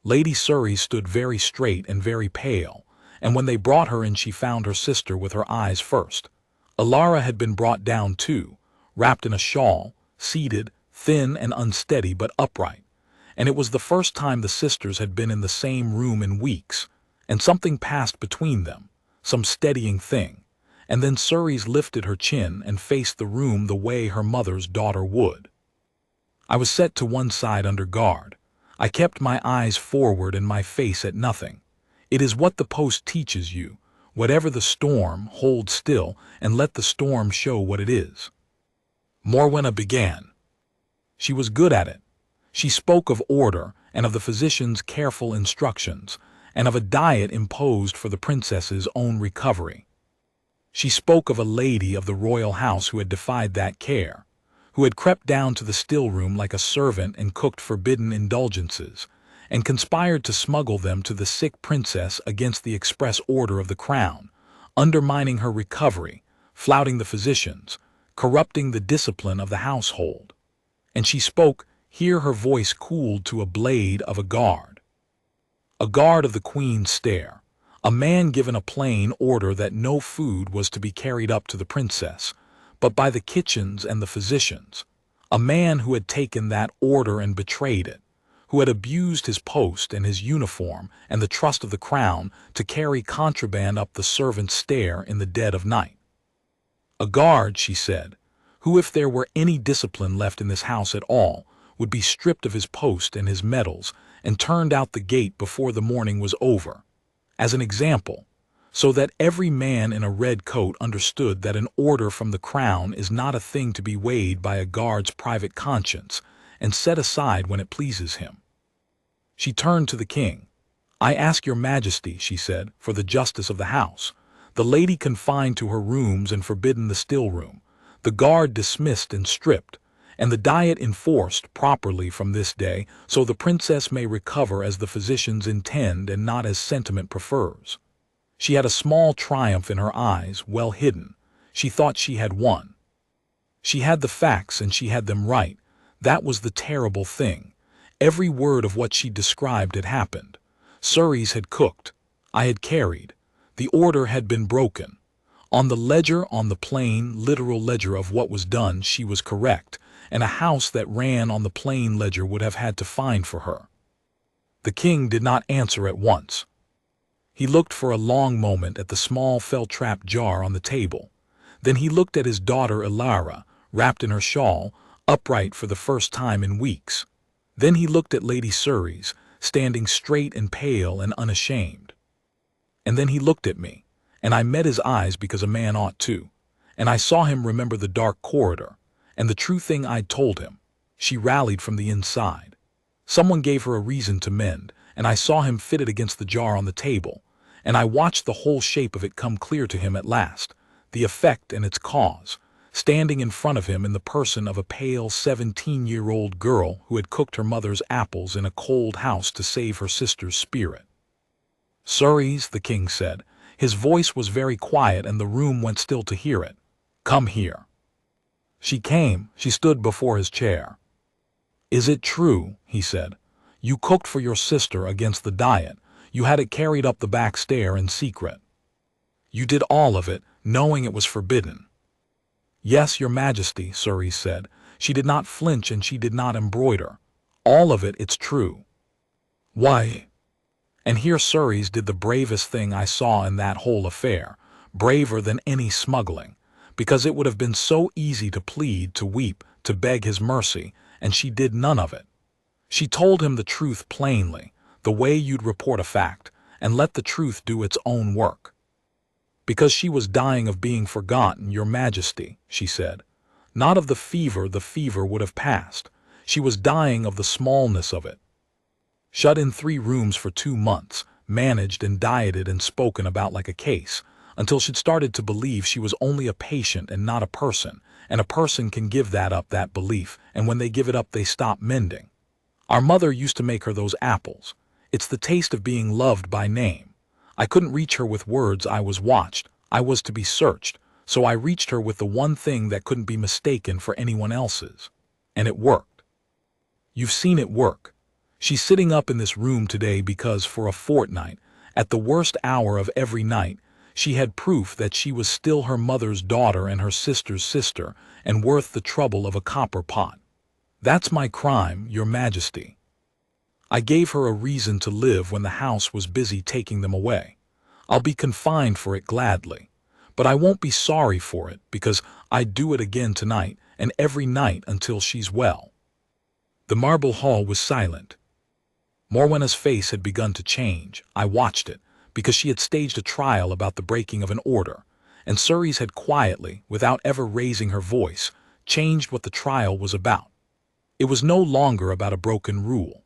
Lady Cerys stood very straight and very pale, and when they brought her in she found her sister with her eyes first. Elara had been brought down too, wrapped in a shawl, seated, thin and unsteady but upright, and it was the first time the sisters had been in the same room in weeks, and something passed between them, some steadying thing, and then Cerys lifted her chin and faced the room the way her mother's daughter would. I was set to one side under guard. I kept my eyes forward and my face at nothing. It is what the post teaches you. Whatever the storm, hold still and let the storm show what it is. Morwenna began. She was good at it. She spoke of order and of the physician's careful instructions, and of a diet imposed for the princess's own recovery. She spoke of a lady of the royal house who had defied that care, who had crept down to the still room like a servant and cooked forbidden indulgences, and conspired to smuggle them to the sick princess against the express order of the crown, undermining her recovery, flouting the physicians, corrupting the discipline of the household. And she spoke, here her voice cooled to a blade, of a guard of the Queen's stair, a man given a plain order that no food was to be carried up to the princess, but by the kitchens and the physicians, a man who had taken that order and betrayed it, who had abused his post and his uniform and the trust of the crown to carry contraband up the servants' stair in the dead of night. A guard, she said, who, if there were any discipline left in this house at all, would be stripped of his post and his medals and turned out the gate before the morning was over, as an example, so that every man in a red coat understood that an order from the crown is not a thing to be weighed by a guard's private conscience and set aside when it pleases him. She turned to the king. I ask your majesty, she said, for the justice of the house, the lady confined to her rooms and forbidden the still room, the guard dismissed and stripped, and the diet enforced properly from this day, so the princess may recover as the physicians intend and not as sentiment prefers. She had a small triumph in her eyes, well hidden. She thought she had won. She had the facts and she had them right. That was the terrible thing. Every word of what she described had happened. Cerys had cooked. I had carried. The order had been broken. On the ledger, on the plain, literal ledger of what was done, she was correct, and a house that ran on the plain ledger would have had to find for her. The king did not answer at once. He looked for a long moment at the small felt-trap jar on the table. Then he looked at his daughter Elara, wrapped in her shawl, upright for the first time in weeks. Then he looked at Lady Cerys, standing straight and pale and unashamed. And then he looked at me, and I met his eyes because a man ought to, and I saw him remember the dark corridor, and the true thing I'd told him. She rallied from the inside. Someone gave her a reason to mend, and I saw him fitted against the jar on the table, and I watched the whole shape of it come clear to him at last, the effect and its cause, standing in front of him in the person of a pale 17-year-old girl who had cooked her mother's apples in a cold house to save her sister's spirit. "Cerys," the king said. His voice was very quiet and the room went still to hear it. "Come here." She came. She stood before his chair. "Is it true?" he said. "You cooked for your sister against the diet. You had it carried up the back stair in secret. You did all of it, knowing it was forbidden." "Yes, your majesty," Cerys said. She did not flinch and she did not embroider. "All of it, it's true." "Why?" And here Cerys did the bravest thing I saw in that whole affair, braver than any smuggling, because it would have been so easy to plead, to weep, to beg his mercy, and she did none of it. She told him the truth plainly, the way you'd report a fact, and let the truth do its own work. "Because she was dying of being forgotten, your majesty," she said. "Not of the fever would have passed. She was dying of the smallness of it. Shut in 3 rooms for 2 months, managed and dieted and spoken about like a case, until she'd started to believe she was only a patient and not a person, and a person can give that up, that belief, and when they give it up they stop mending. Our mother used to make her those apples. It's the taste of being loved by name. I couldn't reach her with words. I was watched. I was to be searched. So I reached her with the one thing that couldn't be mistaken for anyone else's. And it worked. You've seen it work. She's sitting up in this room today because for a fortnight, at the worst hour of every night, she had proof that she was still her mother's daughter and her sister's sister, and worth the trouble of a copper pot. That's my crime, your majesty. I gave her a reason to live when the house was busy taking them away. I'll be confined for it gladly, but I won't be sorry for it because I'd do it again tonight and every night until she's well." The marble hall was silent. Morwenna's face had begun to change. I watched it, because she had staged a trial about the breaking of an order, and Cerys had quietly, without ever raising her voice, changed what the trial was about. It was no longer about a broken rule.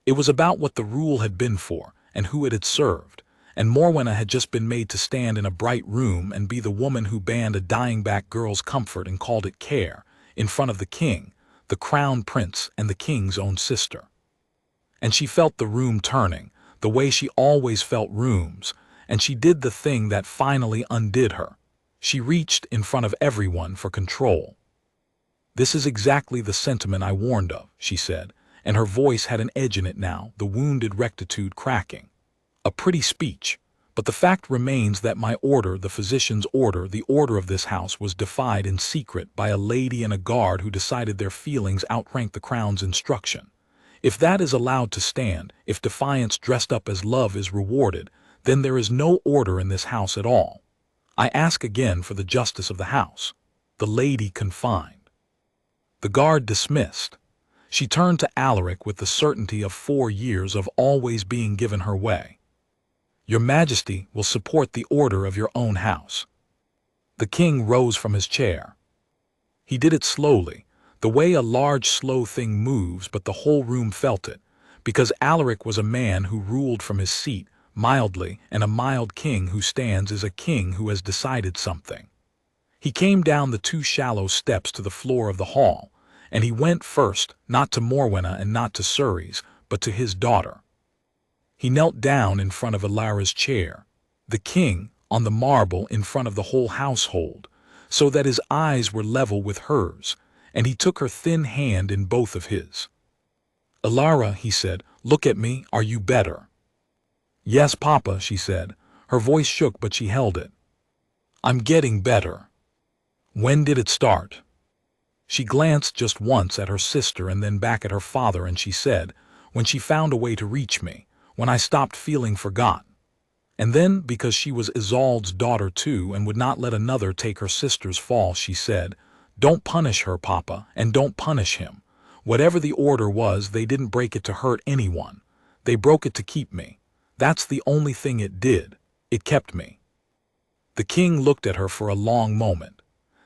It was about what the rule had been for and who it had served, and Morwenna had just been made to stand in a bright room and be the woman who banned a dying back girl's comfort and called it care, in front of the king, the crown prince, and the king's own sister. And she felt the room turning, the way she always felt rooms, and she did the thing that finally undid her. She reached in front of everyone for control. "This is exactly the sentiment I warned of," she said, and her voice had an edge in it now, the wounded rectitude cracking. "A pretty speech, but the fact remains that my order, the physician's order, the order of this house, was defied in secret by a lady and a guard who decided their feelings outranked the crown's instruction. If that is allowed to stand, if defiance dressed up as love is rewarded, then there is no order in this house at all. I ask again for the justice of the house. The lady confined." The guard dismissed. She turned to Alaric with the certainty of 4 years of always being given her way. "Your majesty will support the order of your own house." The king rose from his chair. He did it slowly, the way a large slow thing moves, but the whole room felt it, because Alaric was a man who ruled from his seat, mildly, and a mild king who stands is a king who has decided something. He came down the 2 shallow steps to the floor of the hall, and he went first, not to Morwenna and not to Cerys, but to his daughter. He knelt down in front of Elara's chair, the king on the marble in front of the whole household, so that his eyes were level with hers, and he took her thin hand in both of his. "Elara," he said, "look at me, are you better?" "Yes, Papa," she said. Her voice shook, but she held it. "I'm getting better." "When did it start?" She glanced just once at her sister and then back at her father, and she said, "When she found a way to reach me, when I stopped feeling forgotten." And then, because she was Isolde's daughter too and would not let another take her sister's fall, she said, "Don't punish her, Papa, and don't punish him. Whatever the order was, they didn't break it to hurt anyone. They broke it to keep me. That's the only thing it did. It kept me." The king looked at her for a long moment.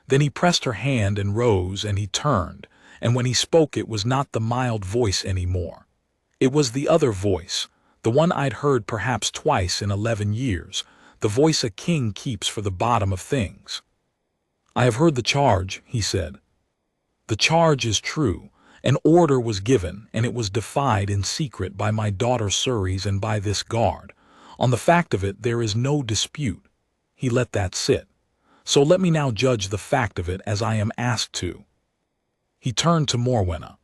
Then he pressed her hand and rose, and he turned, and when he spoke it was not the mild voice anymore. It was the other voice, the one I'd heard perhaps twice in 11 years, the voice a king keeps for the bottom of things. "I have heard the charge," he said. "The charge is true. An order was given, and it was defied in secret by my daughter Cerys and by this guard. On the fact of it there is no dispute." He let that sit. "So let me now judge the fact of it as I am asked to." He turned to Morwenna.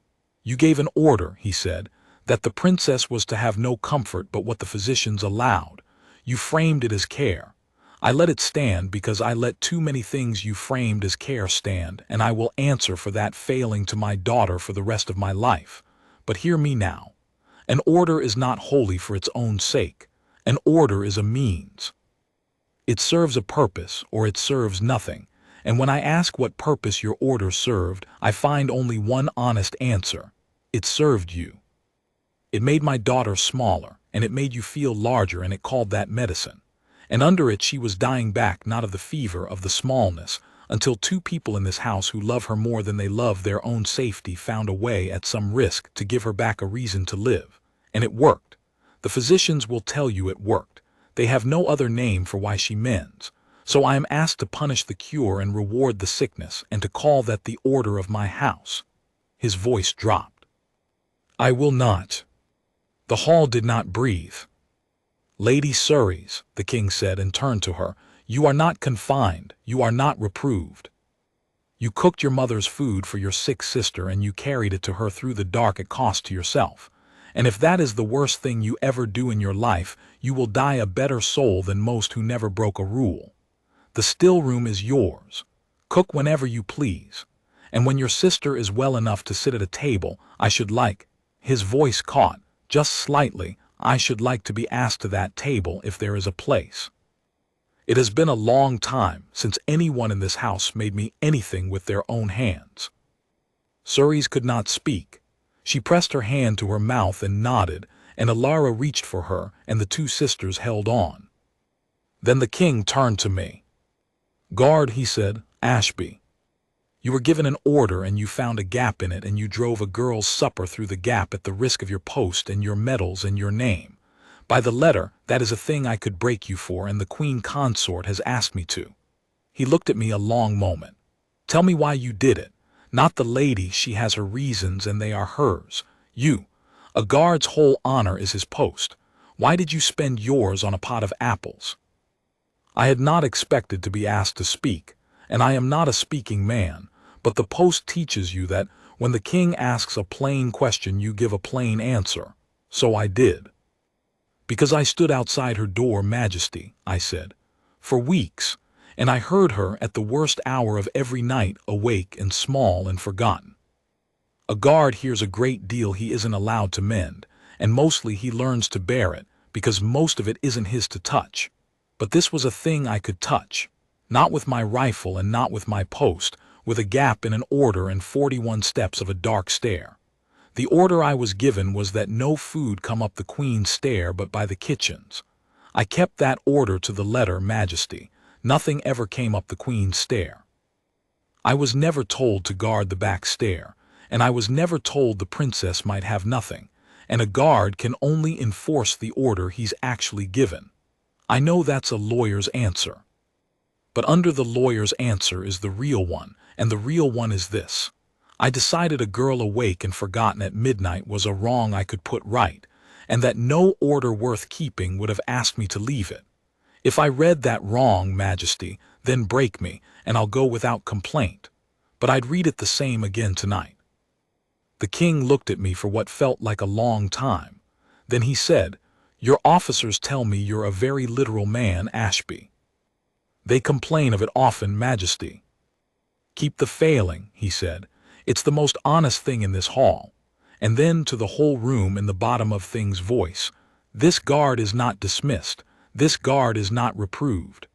"You gave an order," he said, "that the princess was to have no comfort but what the physicians allowed. You framed it as care. I let it stand because I let too many things you framed as care stand, and I will answer for that failing to my daughter for the rest of my life. But hear me now. An order is not holy for its own sake. An order is a means. It serves a purpose, or it serves nothing, and when I ask what purpose your order served, I find only one honest answer. It served you. It made my daughter smaller, and it made you feel larger, and it called that medicine. And under it she was dying back not of the fever of the smallness, until two people in this house who love her more than they love their own safety found a way at some risk to give her back a reason to live. And it worked. The physicians will tell you it worked. They have no other name for why she mends. So I am asked to punish the cure and reward the sickness, and to call that the order of my house." His voice dropped. "I will not." The hall did not breathe. "Lady Cerys," the king said and turned to her, "you are not confined, you are not reproved. You cooked your mother's food for your sick sister and you carried it to her through the dark at cost to yourself. And if that is the worst thing you ever do in your life, you will die a better soul than most who never broke a rule. The still room is yours. Cook whenever you please. And when your sister is well enough to sit at a table, I should like," his voice caught, "just slightly, I should like to be asked to that table if there is a place. It has been a long time since anyone in this house made me anything with their own hands." Cerys could not speak. She pressed her hand to her mouth and nodded, and Elara reached for her, and the two sisters held on. Then the king turned to me. "Guard," he said, "Ashby. You were given an order and you found a gap in it, and you drove a girl's supper through the gap at the risk of your post and your medals and your name. By the letter, that is a thing I could break you for, and the Queen Consort has asked me to." He looked at me a long moment. "Tell me why you did it. Not the lady, she has her reasons and they are hers. You. A guard's whole honor is his post. Why did you spend yours on a pot of apples?" I had not expected to be asked to speak, and I am not a speaking man, but the post teaches you that when the king asks a plain question you give a plain answer. So I did. "Because I stood outside her door, Majesty," I said, "for weeks, and I heard her at the worst hour of every night, awake and small and forgotten. A guard hears a great deal he isn't allowed to mend, and mostly he learns to bear it, because most of it isn't his to touch. But this was a thing I could touch. Not with my rifle and not with my post, with a gap in an order and 41 steps of a dark stair. The order I was given was that no food come up the Queen's stair but by the kitchens. I kept that order to the letter, Majesty. Nothing ever came up the Queen's stair. I was never told to guard the back stair, and I was never told the princess might have nothing, and a guard can only enforce the order he's actually given. I know that's a lawyer's answer. But under the lawyer's answer is the real one, and the real one is this. I decided a girl awake and forgotten at midnight was a wrong I could put right, and that no order worth keeping would have asked me to leave it. If I read that wrong, Majesty, then break me, and I'll go without complaint. But I'd read it the same again tonight." The king looked at me for what felt like a long time. Then he said, "Your officers tell me you're a very literal man, Ashby." "They complain of it often, Majesty." "Keep the failing," he said. "It's the most honest thing in this hall." And then to the whole room in the bottom of things voice, "This guard is not dismissed. This guard is not reproved."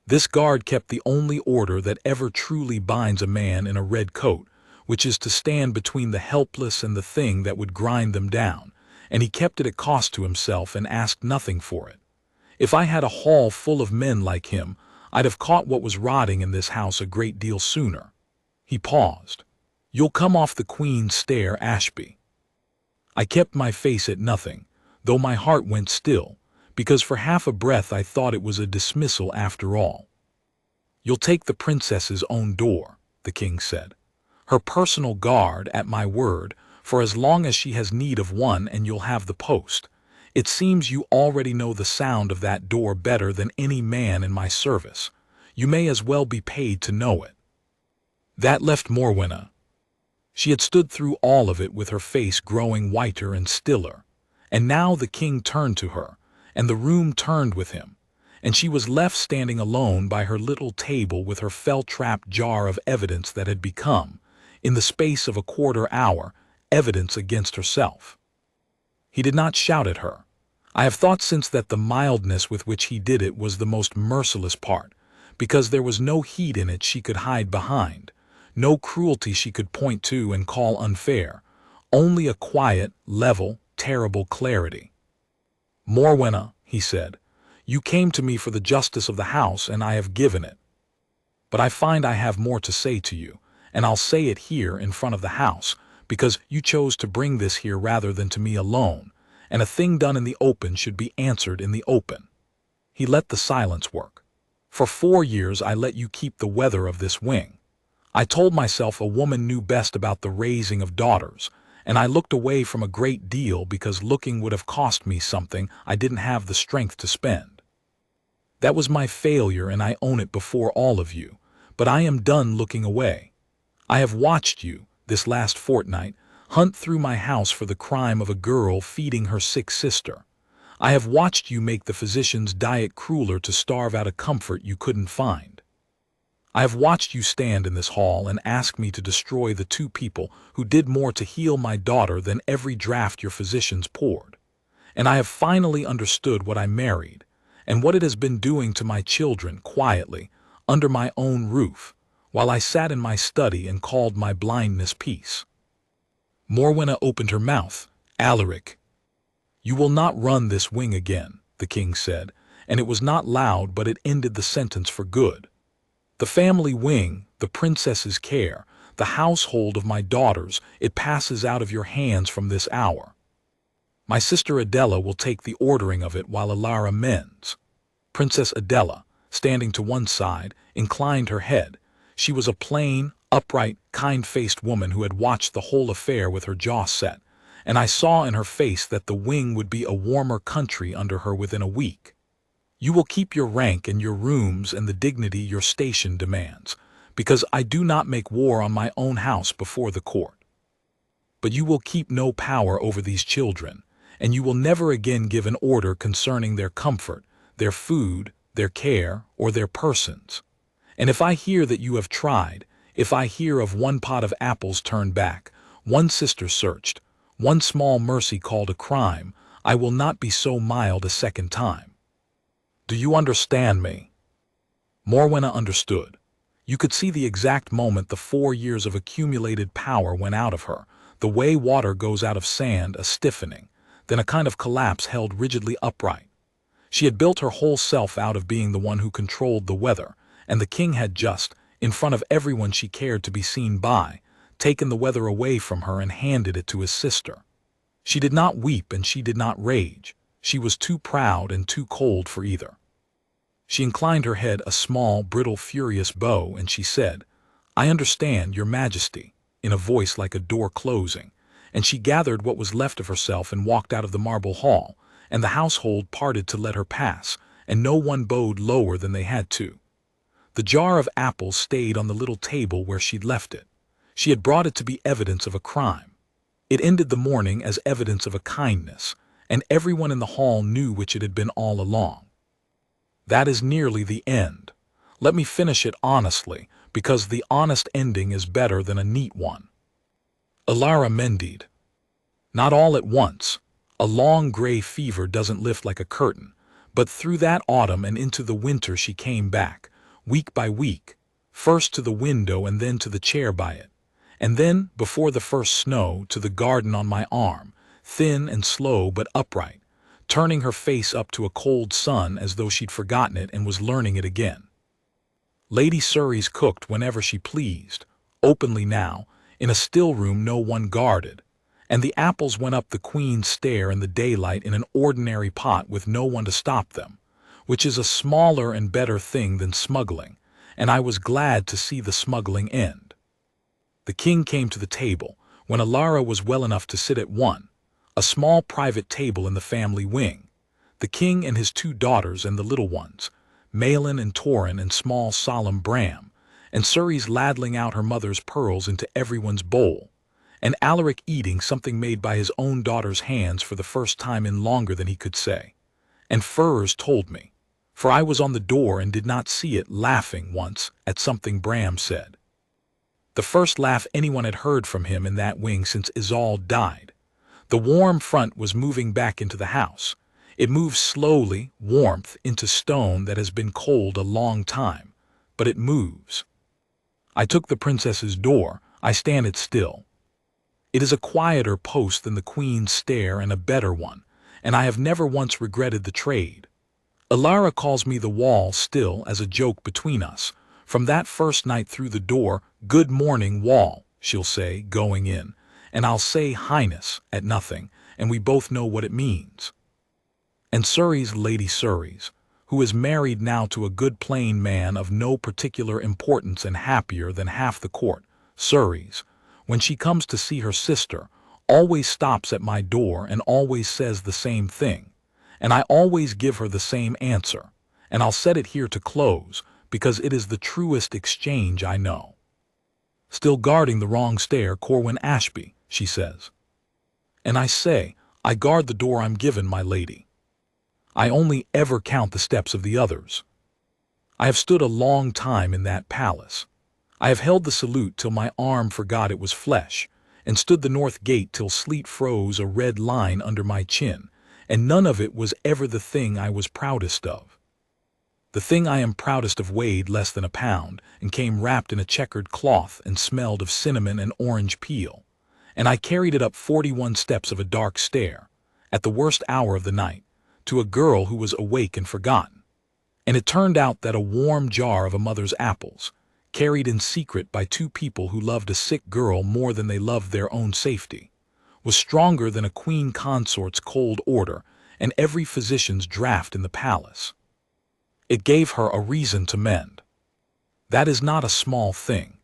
This guard kept the only order that ever truly binds a man in a red coat, which is to stand between the helpless and the thing that would grind them down, and he kept it at cost to himself and asked nothing for it. If I had a hall full of men like him, I'd have caught what was rotting in this house a great deal sooner. He paused. "You'll come off the Queen's stair, Ashby." I kept my face at nothing, though my heart went still, because for half a breath I thought it was a dismissal after all. "You'll take the princess's own door," the king said. "Her personal guard, at my word, for as long as she has need of one, and you'll have the post. It seems you already know the sound of that door better than any man in my service. You may as well be paid to know it." That left Morwenna. She had stood through all of it with her face growing whiter and stiller, and now the king turned to her, and the room turned with him, and she was left standing alone by her little table with her felt-trapped jar of evidence that had become, in the space of a quarter hour, evidence against herself. He did not shout at her. I have thought since that the mildness with which he did it was the most merciless part, because there was no heat in it she could hide behind, no cruelty she could point to and call unfair, only a quiet, level, terrible clarity. "Morwenna," he said, "you came to me for the justice of the house, and I have given it. But I find I have more to say to you, and I'll say it here in front of the house, because you chose to bring this here rather than to me alone, and a thing done in the open should be answered in the open." He let the silence work. "For 4 years I let you keep the weather of this wing. I told myself a woman knew best about the raising of daughters, and I looked away from a great deal because looking would have cost me something I didn't have the strength to spend. That was my failure, and I own it before all of you, but I am done looking away. I have watched you, this last fortnight, hunt through my house for the crime of a girl feeding her sick sister. I have watched you make the physician's diet crueler to starve out a comfort you couldn't find. I have watched you stand in this hall and ask me to destroy the 2 people who did more to heal my daughter than every draft your physicians poured. And I have finally understood what I married, and what it has been doing to my children quietly, under my own roof, while I sat in my study and called my blindness peace." Morwenna opened her mouth. "Alaric." "You will not run this wing again," the king said, and it was not loud, but it ended the sentence for good. "The family wing, the princess's care, the household of my daughters, it passes out of your hands from this hour. My sister Adela will take the ordering of it while Elara mends." Princess Adela, standing to one side, inclined her head. She was a plain, upright, kind-faced woman who had watched the whole affair with her jaw set, and I saw in her face that the wing would be a warmer country under her within a week. "You will keep your rank and your rooms and the dignity your station demands, because I do not make war on my own house before the court. But you will keep no power over these children, and you will never again give an order concerning their comfort, their food, their care, or their persons. And if I hear that you have tried, if I hear of 1 pot of apples turned back, 1 sister searched, 1 small mercy called a crime, I will not be so mild a second time. Do you understand me?" Morwenna understood. You could see the exact moment the 4 years of accumulated power went out of her, the way water goes out of sand, a stiffening, then a kind of collapse held rigidly upright. She had built her whole self out of being the one who controlled the weather, and the king had just, in front of everyone she cared to be seen by, taken the weather away from her and handed it to his sister. She did not weep and she did not rage. She was too proud and too cold for either. She inclined her head a small, brittle, furious bow, and she said, "I understand, your majesty. in a voice like a door closing, and she gathered what was left of herself and walked out of the marble hall, and the household parted to let her pass, and no one bowed lower than they had to. The jar of apples stayed on the little table where she'd left it. She had brought it to be evidence of a crime. It ended the morning as evidence of a kindness, and everyone in the hall knew which it had been all along. That is nearly the end. Let me finish it honestly, because the honest ending is better than a neat one. Elara mended. Not all at once. A long gray fever doesn't lift like a curtain, but through that autumn and into the winter she came back, week by week, first to the window and then to the chair by it, and then, before the first snow, to the garden on my arm, thin and slow but upright, turning her face up to a cold sun as though she'd forgotten it and was learning it again. Lady Cerys cooked whenever she pleased, openly now, in a still room no one guarded, and the apples went up the Queen's stair in the daylight in an ordinary pot with no one to stop them, which is a smaller and better thing than smuggling, and I was glad to see the smuggling end. The king came to the table, when Elara was well enough to sit at one, a small private table in the family wing, the king and his 2 daughters and the little ones, Malin and Torin and small solemn Bram, and Cerys ladling out her mother's pearls into everyone's bowl, and Alaric eating something made by his own daughter's hands for the first time in longer than he could say. And Furs told me, for I was on the door and did not see it, laughing once at something Bram said. The first laugh anyone had heard from him in that wing since Isolde died. The warm front was moving back into the house. It moves slowly, warmth into stone that has been cold a long time, but it moves. I took the princess's door. I stand it still. It is a quieter post than the Queen's stair and a better one, and I have never once regretted the trade. Elara calls me the wall still as a joke between us. From that first night through the door, "Good morning, wall," she'll say, going in, and I'll say "Highness" at nothing, and we both know what it means. And Cerys, Lady Cerys, who is married now to a good plain man of no particular importance and happier than half the court, Cerys, when she comes to see her sister, always stops at my door and always says the same thing, and I always give her the same answer, and I'll set it here to close, because it is the truest exchange I know. "Still guarding the wrong stair, Corwin Ashby," she says. And I say, "I guard the door I'm given, my lady. I only ever count the steps of the others. I have stood a long time in that palace. I have held the salute till my arm forgot it was flesh, and stood the north gate till sleet froze a red line under my chin, and none of it was ever the thing I was proudest of. The thing I am proudest of weighed less than a pound, and came wrapped in a checkered cloth and smelled of cinnamon and orange peel, and I carried it up 41 steps of a dark stair, at the worst hour of the night, to a girl who was awake and forgotten. And it turned out that a warm jar of a mother's apples, carried in secret by 2 people who loved a sick girl more than they loved their own safety, was stronger than a queen consort's cold order and every physician's draft in the palace. It gave her a reason to mend. That is not a small thing.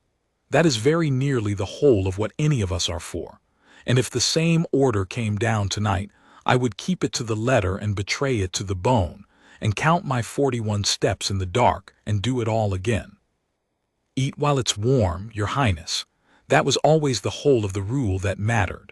That is very nearly the whole of what any of us are for, and if the same order came down tonight, I would keep it to the letter and betray it to the bone, and count my 41 steps in the dark and do it all again. Eat while it's warm, your highness. That was always the whole of the rule that mattered.